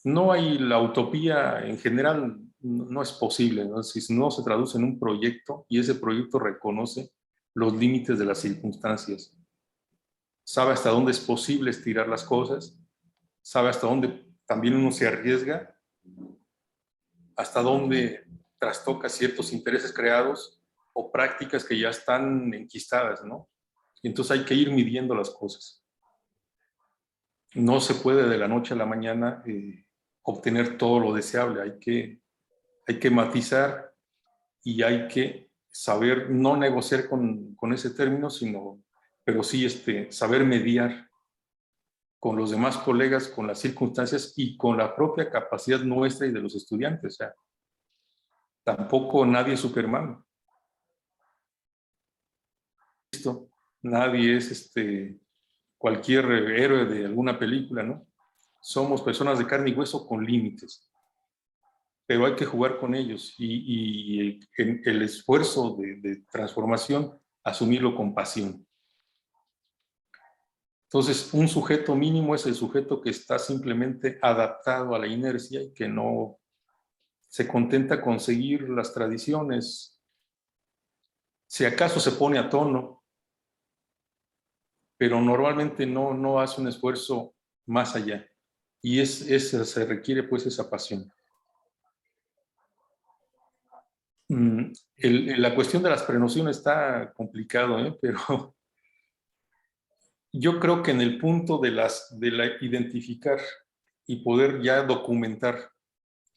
No hay la utopía en general, no es posible, ¿no? Si no se traduce en un proyecto y ese proyecto reconoce los límites de las circunstancias, sabe hasta dónde es posible estirar las cosas, sabe hasta dónde también uno se arriesga, hasta dónde trastoca ciertos intereses creados o prácticas que ya están enquistadas, ¿no? Y entonces hay que ir midiendo las cosas. No se puede de la noche a la mañana obtener todo lo deseable, hay que matizar y hay que saber no negociar con ese término, pero sí saber mediar con los demás colegas, con las circunstancias y con la propia capacidad nuestra y de los estudiantes. O sea, tampoco nadie es Superman. Nadie es cualquier héroe de alguna película, ¿no? Somos personas de carne y hueso con límites, pero hay que jugar con ellos y el esfuerzo de transformación, asumirlo con pasión. Entonces, un sujeto mínimo es el sujeto que está simplemente adaptado a la inercia y que no se contenta con seguir las tradiciones. Si acaso se pone a tono, pero normalmente no hace un esfuerzo más allá. Y se requiere pues esa pasión. La cuestión de las prenociones está complicado, pero yo creo que en el punto de la identificar y poder ya documentar,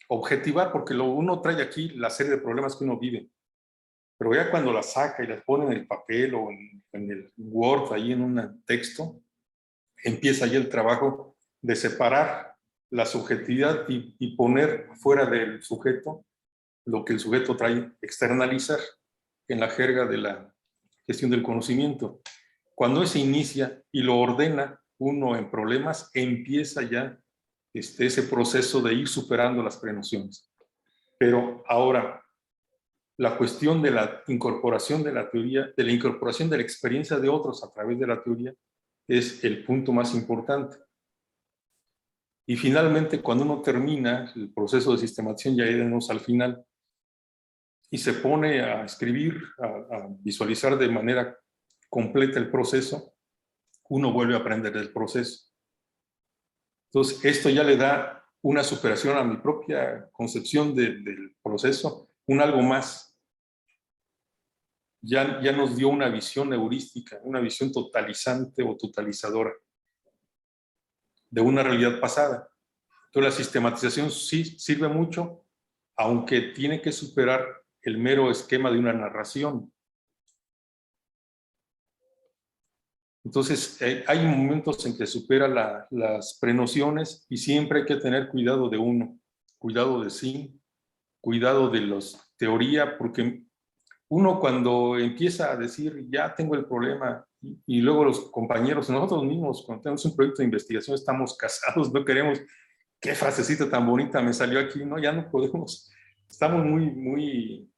objetivar, porque uno trae aquí la serie de problemas que uno vive, pero ya cuando las saca y las pone en el papel o en el Word, ahí en un texto, empieza ya el trabajo de separar la subjetividad y poner fuera del sujeto lo que el sujeto trae, externalizar en la jerga de la gestión del conocimiento. Cuando se inicia y lo ordena uno en problemas, empieza ya ese proceso de ir superando las prenociones. Pero ahora, la cuestión de la incorporación de la teoría, de la incorporación de la experiencia de otros a través de la teoría, es el punto más importante. Y finalmente, cuando uno termina el proceso de sistematización, ya iremos al final, y se pone a escribir, a visualizar de manera completa el proceso, uno vuelve a aprender del proceso. Entonces, esto ya le da una superación a mi propia concepción del proceso, un algo más. Ya nos dio una visión heurística, una visión totalizante o totalizadora. de una realidad pasada. Entonces la sistematización sí sirve mucho, aunque tiene que superar el mero esquema de una narración. Entonces hay momentos en que supera las prenociones y siempre hay que tener cuidado de uno, cuidado de sí, cuidado de los teoría, porque uno cuando empieza a decir, ya tengo el problema, y luego los compañeros, nosotros mismos, cuando tenemos un proyecto de investigación, estamos casados, no queremos, qué frasecita tan bonita me salió aquí, no, ya no podemos, estamos muy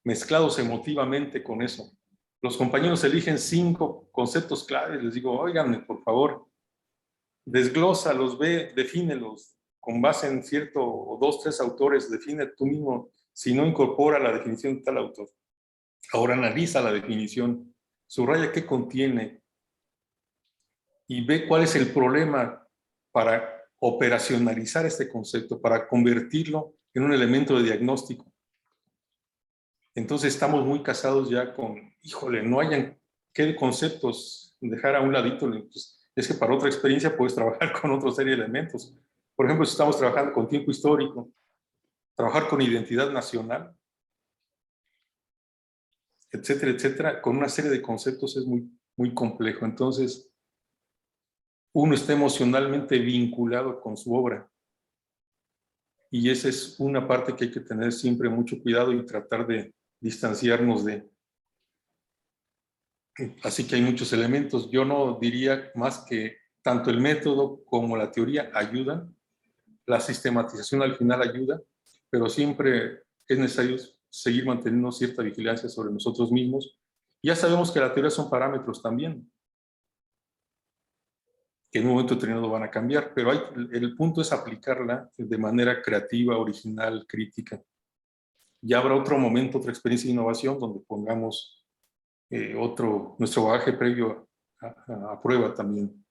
mezclados emotivamente con eso. Los compañeros eligen 5 conceptos claves, les digo, óiganme, por favor, desglósalos, ve, defínelos, con base en cierto, o 2, 3 autores, define tú mismo, si no incorpora la definición de tal autor. Ahora analiza la definición, subraya qué contiene y ve cuál es el problema para operacionalizar este concepto, para convertirlo en un elemento de diagnóstico. Entonces estamos muy casados ya con, híjole, no hayan qué conceptos dejar a un ladito. Pues, es que para otra experiencia puedes trabajar con otra serie de elementos. Por ejemplo, si estamos trabajando con tiempo histórico, trabajar con identidad nacional, etcétera, etcétera, con una serie de conceptos es muy complejo. Entonces, uno está emocionalmente vinculado con su obra. Y esa es una parte que hay que tener siempre mucho cuidado y tratar de distanciarnos de. Así que hay muchos elementos. Yo no diría más que tanto el método como la teoría ayudan. La sistematización al final ayuda, pero siempre es necesario seguir manteniendo cierta vigilancia sobre nosotros mismos. Ya sabemos que la teoría son parámetros también, que en un momento determinado van a cambiar, pero el punto es aplicarla de manera creativa, original, crítica. Ya habrá otro momento, otra experiencia de innovación donde pongamos nuestro bagaje previo a prueba también.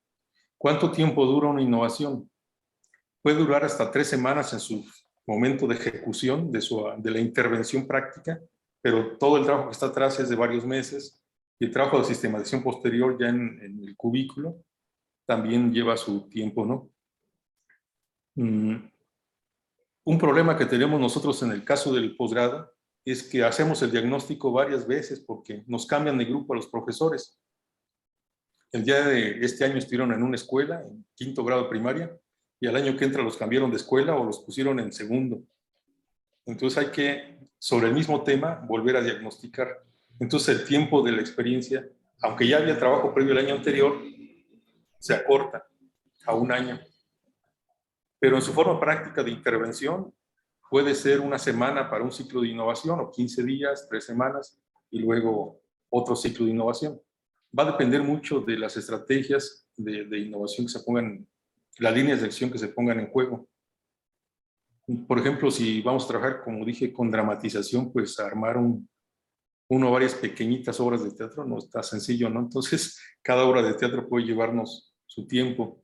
¿Cuánto tiempo dura una innovación? Puede durar hasta 3 semanas en su momento de ejecución de la intervención práctica, pero todo el trabajo que está atrás es de varios meses y el trabajo de sistematización posterior ya en el cubículo también lleva su tiempo, ¿no? Un problema que tenemos nosotros en el caso del posgrado es que hacemos el diagnóstico varias veces porque nos cambian de grupo a los profesores. El día de este año estuvieron en una escuela, en 5º grado de primaria, y al año que entra los cambiaron de escuela o los pusieron en 2º. Entonces hay que, sobre el mismo tema, volver a diagnosticar. Entonces el tiempo de la experiencia, aunque ya había trabajo previo el año anterior, se acorta a 1 año. Pero en su forma práctica de intervención, puede ser 1 semana para un ciclo de innovación, o 15 días, 3 semanas, y luego otro ciclo de innovación. Va a depender mucho de las estrategias de innovación que se pongan, las líneas de acción que se pongan en juego. Por ejemplo, si vamos a trabajar, como dije, con dramatización, pues armar uno o varias pequeñitas obras de teatro no está sencillo, ¿no? Entonces, cada obra de teatro puede llevarnos su tiempo.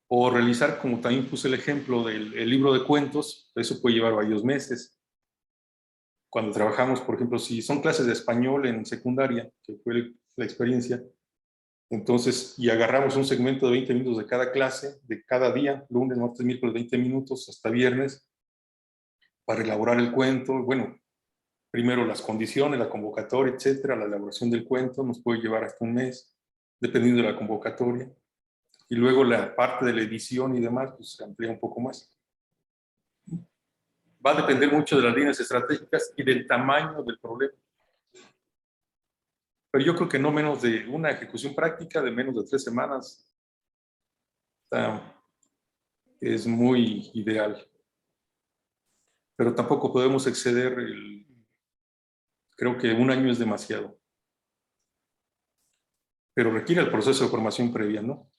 O realizar, como también puse el ejemplo del libro de cuentos, eso puede llevar varios meses. Cuando trabajamos, por ejemplo, si son clases de español en secundaria, que fue la experiencia, entonces, y agarramos un segmento de 20 minutos de cada clase, de cada día, lunes, martes, miércoles, 20 minutos hasta viernes, para elaborar el cuento. Bueno, primero las condiciones, la convocatoria, etcétera, la elaboración del cuento nos puede llevar hasta 1 mes, dependiendo de la convocatoria. Y luego la parte de la edición y demás, pues se amplía un poco más. Va a depender mucho de las líneas estratégicas y del tamaño del problema. Pero yo creo que no menos de una ejecución práctica de menos de 3 semanas es muy ideal. Pero tampoco podemos exceder creo que 1 año es demasiado. Pero requiere el proceso de formación previa, ¿no?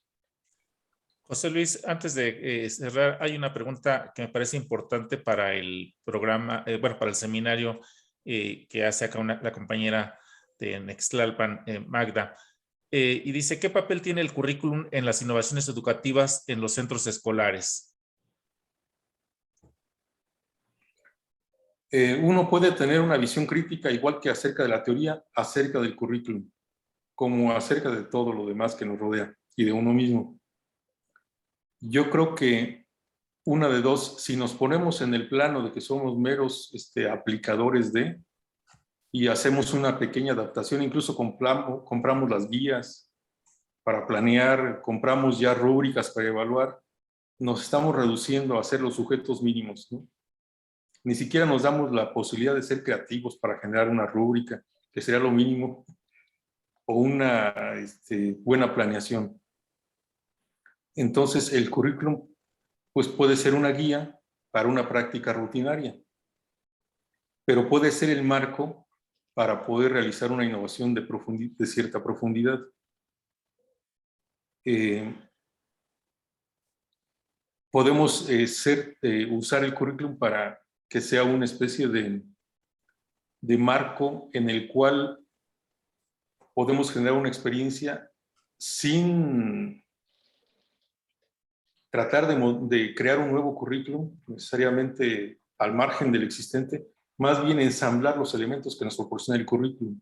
José Luis, antes de cerrar, hay una pregunta que me parece importante para el programa, para el seminario que hace acá la compañera de Nextlalpan, Magda. Y dice, ¿qué papel tiene el currículum en las innovaciones educativas en los centros escolares? Uno puede tener una visión crítica igual que acerca de la teoría, acerca del currículum, como acerca de todo lo demás que nos rodea y de uno mismo. Yo creo que una de dos, si nos ponemos en el plano de que somos meros aplicadores de, y hacemos una pequeña adaptación, incluso compramos las guías para planear, compramos ya rúbricas para evaluar, nos estamos reduciendo a ser los sujetos mínimos, ¿no? Ni siquiera nos damos la posibilidad de ser creativos para generar una rúbrica, que sería lo mínimo, o una buena planeación. Entonces, el currículum pues, puede ser una guía para una práctica rutinaria, pero puede ser el marco para poder realizar una innovación de cierta profundidad. Podemos usar el currículum para que sea una especie de marco en el cual podemos generar una experiencia sin tratar de crear un nuevo currículum, necesariamente al margen del existente, más bien ensamblar los elementos que nos proporciona el currículum.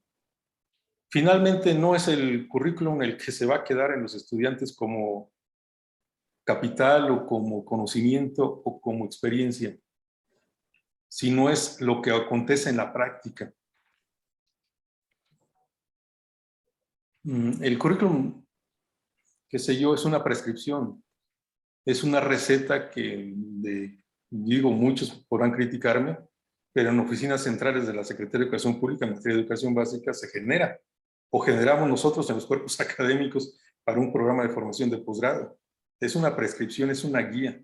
Finalmente, no es el currículum el que se va a quedar en los estudiantes como capital o como conocimiento o como experiencia, sino es lo que acontece en la práctica. El currículum, qué sé yo, es una prescripción, es una receta que, digo, muchos podrán criticarme, pero en oficinas centrales de la Secretaría de Educación Pública, Ministerio de Educación Básica, se genera, o generamos nosotros en los cuerpos académicos para un programa de formación de posgrado. Es una prescripción, es una guía.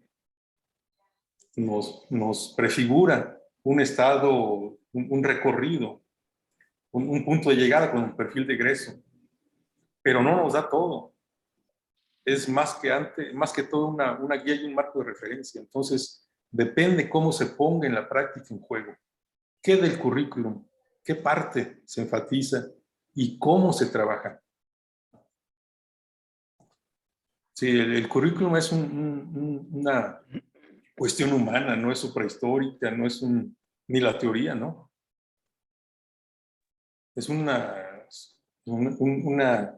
Nos prefigura un estado, un recorrido, un punto de llegada con un perfil de egreso, pero no nos da todo. Es más que todo una guía y un marco de referencia. Entonces, depende cómo se ponga en la práctica en juego. ¿Qué del currículum? ¿Qué parte se enfatiza? ¿Y cómo se trabaja? Sí, el currículum es una cuestión humana, no es suprahistórica, no es ni la teoría, ¿no? Es una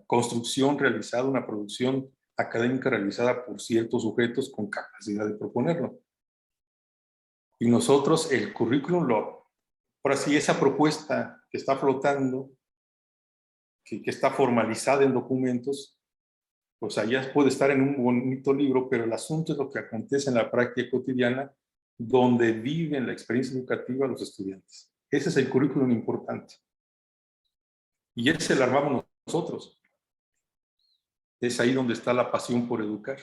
construcción realizada, una producción académica realizada por ciertos sujetos con capacidad de proponerlo. Y nosotros, el currículum, por así, esa propuesta que está flotando, que está formalizada en documentos, pues allá puede estar en un bonito libro, pero el asunto es lo que acontece en la práctica cotidiana, donde viven la experiencia educativa los estudiantes. Ese es el currículum importante. Y ese lo armamos nosotros. Es ahí donde está la pasión por educar,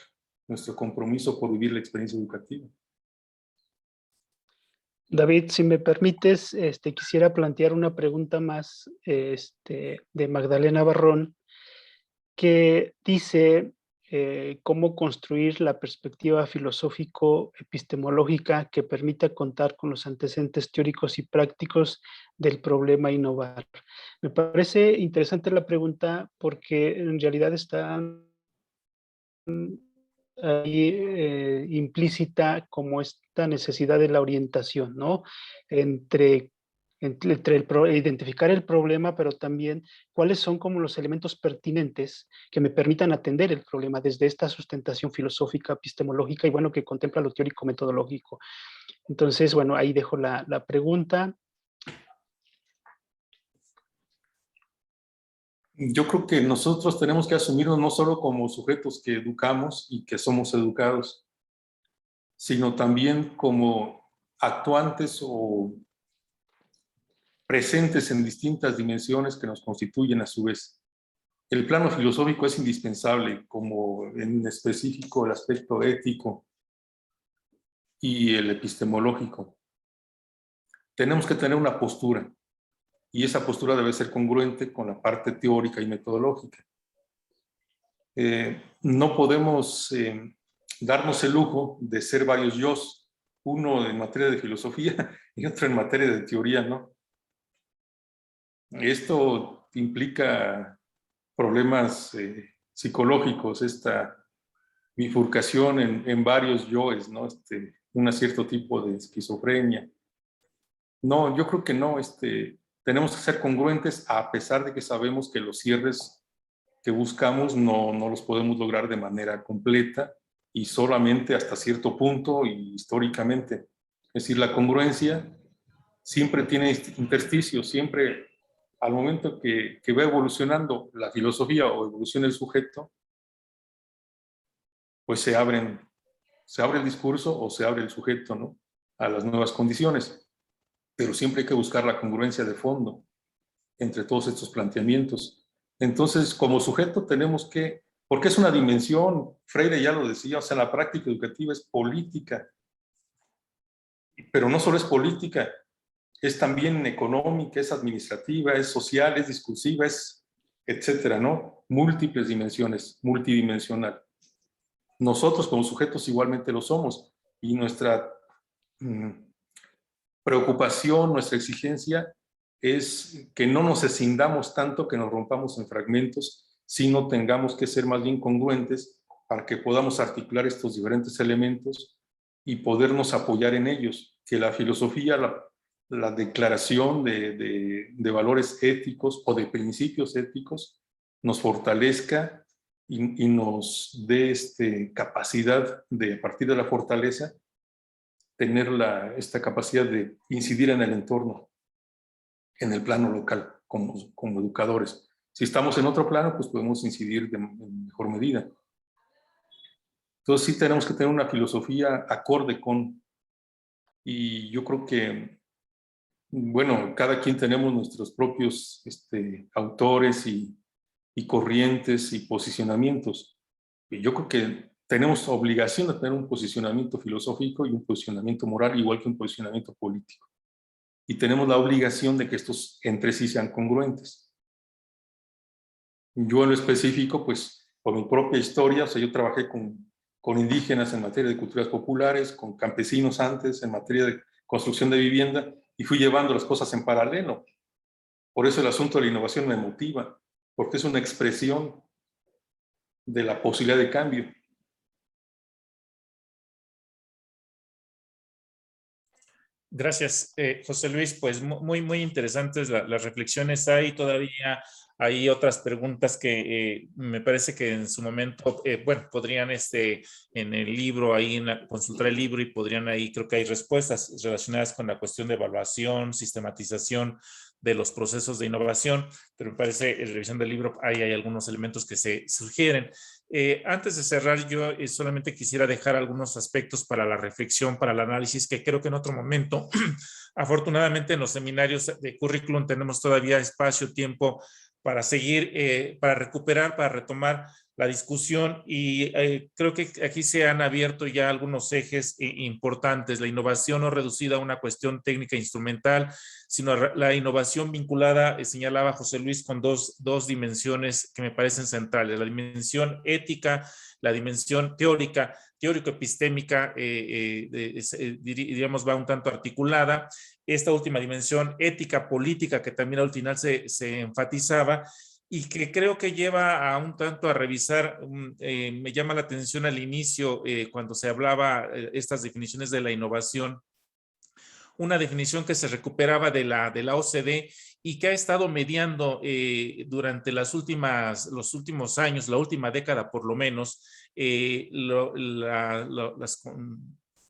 nuestro compromiso por vivir la experiencia educativa. David, si me permites, quisiera plantear una pregunta más de Magdalena Barrón, que dice cómo construir la perspectiva filosófico-epistemológica que permita contar con los antecedentes teóricos y prácticos del problema a innovar. Me parece interesante la pregunta porque en realidad está ahí implícita como esta necesidad de la orientación, ¿no? Entre identificar el problema, pero también cuáles son como los elementos pertinentes que me permitan atender el problema desde esta sustentación filosófica, epistemológica y bueno, que contempla lo teórico metodológico. Entonces, bueno, ahí dejo la pregunta. Yo creo que nosotros tenemos que asumirnos no solo como sujetos que educamos y que somos educados, sino también como actuantes o presentes en distintas dimensiones que nos constituyen a su vez. El plano filosófico es indispensable, como en específico el aspecto ético y el epistemológico. Tenemos que tener una postura, y esa postura debe ser congruente con la parte teórica y metodológica. No podemos darnos el lujo de ser varios yos, uno en materia de filosofía y otro en materia de teoría, ¿no? Esto implica problemas psicológicos, esta bifurcación en varios yoes, ¿no? Un cierto tipo de esquizofrenia. No, yo creo que no, tenemos que ser congruentes a pesar de que sabemos que los cierres que buscamos no los podemos lograr de manera completa y solamente hasta cierto punto y históricamente. Es decir, la congruencia siempre tiene intersticios, siempre al momento que va evolucionando la filosofía o evoluciona el sujeto, pues se abre el discurso o se abre el sujeto, ¿no?, a las nuevas condiciones. Pero siempre hay que buscar la congruencia de fondo entre todos estos planteamientos. Entonces, como sujeto tenemos que, porque es una dimensión, Freire ya lo decía, o sea, la práctica educativa es política, pero no solo es política, es también económica, es administrativa, es social, es discursiva, es etcétera, ¿no? Múltiples dimensiones, multidimensional. Nosotros como sujetos igualmente lo somos, y nuestra preocupación, nuestra exigencia es que no nos escindamos tanto, que nos rompamos en fragmentos, sino tengamos que ser más bien congruentes para que podamos articular estos diferentes elementos y podernos apoyar en ellos. Que la filosofía, la declaración de valores éticos o de principios éticos nos fortalezca y nos dé capacidad de, a partir de la fortaleza, tener esta capacidad de incidir en el entorno, en el plano local, como educadores. Si estamos en otro plano, pues podemos incidir en mejor medida. Entonces sí tenemos que tener una filosofía acorde con, y yo creo que, bueno, cada quien tenemos nuestros propios autores y corrientes y posicionamientos. Y yo creo que tenemos obligación de tener un posicionamiento filosófico y un posicionamiento moral, igual que un posicionamiento político. Y tenemos la obligación de que estos entre sí sean congruentes. Yo en lo específico, pues, por mi propia historia, o sea, yo trabajé con indígenas en materia de culturas populares, con campesinos antes en materia de construcción de vivienda, y fui llevando las cosas en paralelo. Por eso el asunto de la innovación me motiva, porque es una expresión de la posibilidad de cambio. Gracias, José Luis. Pues muy interesantes las reflexiones. Hay otras preguntas que me parece que en su momento, bueno, podrían en el libro, consultar el libro y podrían ahí, creo que hay respuestas relacionadas con la cuestión de evaluación, sistematización de los procesos de innovación, pero me parece, en revisión del libro, hay algunos elementos que se sugieren. Antes de cerrar, yo solamente quisiera dejar algunos aspectos para la reflexión, para el análisis, que creo que en otro momento, afortunadamente en los seminarios de currículum tenemos todavía espacio, tiempo para seguir, para recuperar, para retomar la discusión, y creo que aquí se han abierto ya algunos ejes importantes. La innovación no reducida a una cuestión técnica instrumental, sino la innovación vinculada, señalaba José Luis, con dos dimensiones que me parecen centrales: la dimensión ética, la dimensión teórico-epistémica, diríamos, va un tanto articulada. Esta última dimensión ética política, que también al final se enfatizaba, y que creo que lleva a un tanto a revisar, me llama la atención al inicio, cuando se hablaba estas definiciones de la innovación, una definición que se recuperaba de la OCDE y que ha estado mediando durante los últimos años, la última década por lo menos,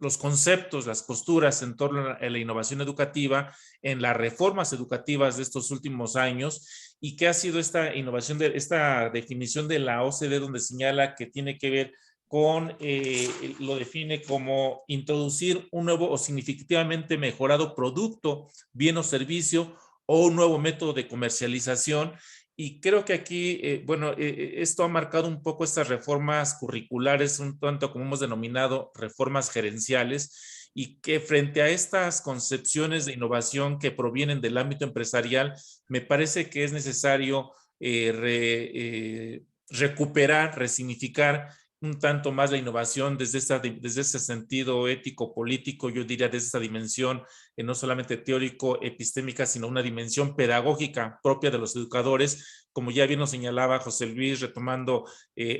los conceptos, las posturas en torno a la innovación educativa, en las reformas educativas de estos últimos años, y que ha sido esta definición de la OCDE, donde señala que tiene que ver con, lo define como introducir un nuevo o significativamente mejorado producto, bien o servicio, o un nuevo método de comercialización. Y creo que aquí, bueno, esto ha marcado un poco estas reformas curriculares, un tanto como hemos denominado reformas gerenciales, y que frente a estas concepciones de innovación que provienen del ámbito empresarial, me parece que es necesario recuperar, resignificar un tanto más la innovación desde ese sentido ético-político, yo diría desde esa dimensión no solamente teórico-epistémica, sino una dimensión pedagógica propia de los educadores, como ya bien nos señalaba José Luis, retomando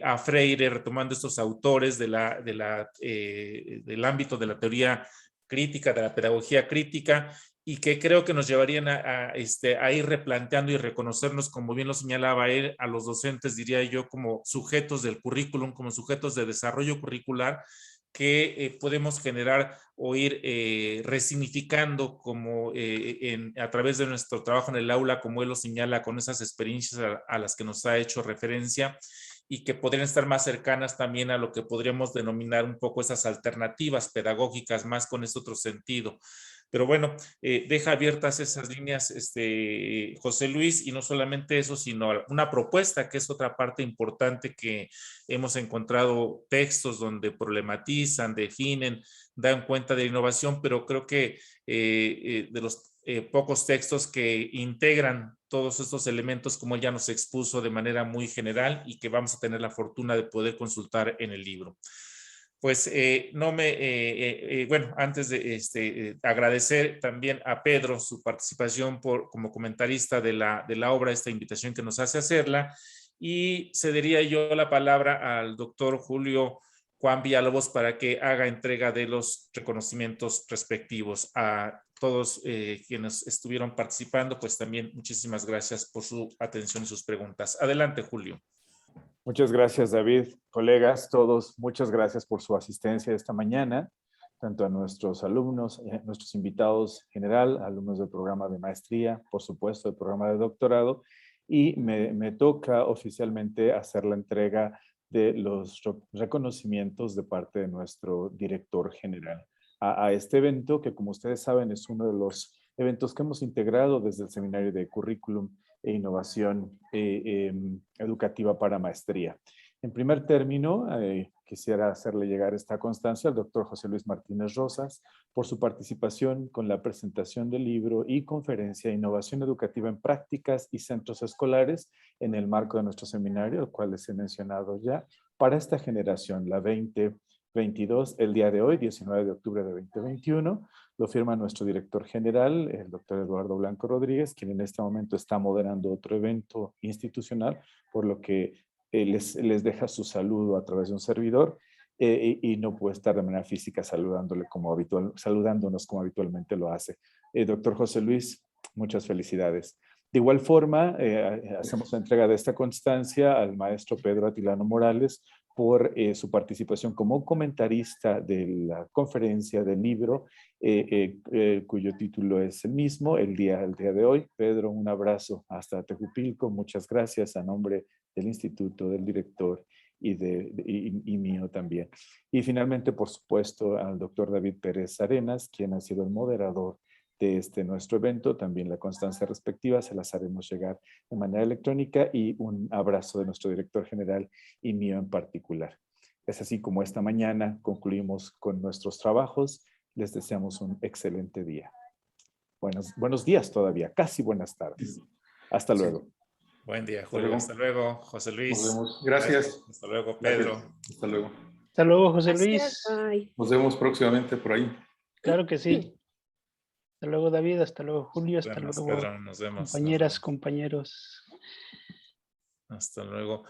a Freire, retomando estos autores del ámbito de la teoría crítica, de la pedagogía crítica, y que creo que nos llevarían a ir replanteando y reconocernos, como bien lo señalaba él, a los docentes, diría yo, como sujetos del currículum, como sujetos de desarrollo curricular, que podemos generar o ir resignificando como a través de nuestro trabajo en el aula, como él lo señala, con esas experiencias a las que nos ha hecho referencia, y que podrían estar más cercanas también a lo que podríamos denominar un poco esas alternativas pedagógicas, más con ese otro sentido. Pero bueno, deja abiertas esas líneas, José Luis, y no solamente eso, sino una propuesta, que es otra parte importante, que hemos encontrado textos donde problematizan, definen, dan cuenta de la innovación, pero creo que de los pocos textos que integran todos estos elementos, como él ya nos expuso de manera muy general, y que vamos a tener la fortuna de poder consultar en el libro. Pues bueno, antes de agradecer también a Pedro su participación como comentarista de la obra, esta invitación que nos hace hacerla, y cedería yo la palabra al doctor Julio Juan Villalobos para que haga entrega de los reconocimientos respectivos. A todos quienes estuvieron participando, pues también muchísimas gracias por su atención y sus preguntas. Adelante, Julio. Muchas gracias, David. Colegas, todos, muchas gracias por su asistencia esta mañana, tanto a nuestros alumnos, nuestros invitados general, alumnos del programa de maestría, por supuesto, del programa de doctorado, y me toca oficialmente hacer la entrega de los reconocimientos de parte de nuestro director general a este evento, que como ustedes saben es uno de los eventos que hemos integrado desde el Seminario de Currículum e Innovación Educativa para Maestría. En primer término, quisiera hacerle llegar esta constancia al doctor José Luis Martínez Rosas por su participación con la presentación del libro y conferencia Innovación Educativa en Prácticas y Centros Escolares en el marco de nuestro seminario, el cual les he mencionado ya, para esta generación, la 2022, el día de hoy, 19 de octubre de 2021, lo firma nuestro director general, el doctor Eduardo Blanco Rodríguez, quien en este momento está moderando otro evento institucional, por lo que les deja su saludo a través de un servidor y no puede estar de manera física saludándonos como habitualmente lo hace. Doctor José Luis, muchas felicidades. De igual forma, hacemos la entrega de esta constancia al maestro Pedro Atilano Morales por su participación como comentarista de la conferencia del libro, cuyo título es el mismo, el día de hoy. Pedro, un abrazo hasta Tejupilco. Muchas gracias a nombre del instituto, del director y mío también. Y finalmente, por supuesto, al doctor David Pérez Arenas, quien ha sido el moderador de nuestro evento. También la constancia respectiva se las haremos llegar de manera electrónica, y un abrazo de nuestro director general y mío en particular. Es así como esta mañana concluimos con nuestros trabajos. Les deseamos un excelente día. Buenos días todavía, casi buenas tardes. Hasta luego. Sí. Buen día, Julio. Hasta luego, José Luis. Nos vemos. Gracias. Hasta luego, Pedro. Gracias. Hasta luego. Hasta luego, José Gracias, Luis. bye. Nos vemos próximamente por ahí. Claro que sí. Hasta luego, David. Hasta luego, Julio. Hasta luego, Pedro, nos vemos. compañeras, compañeros. Hasta luego.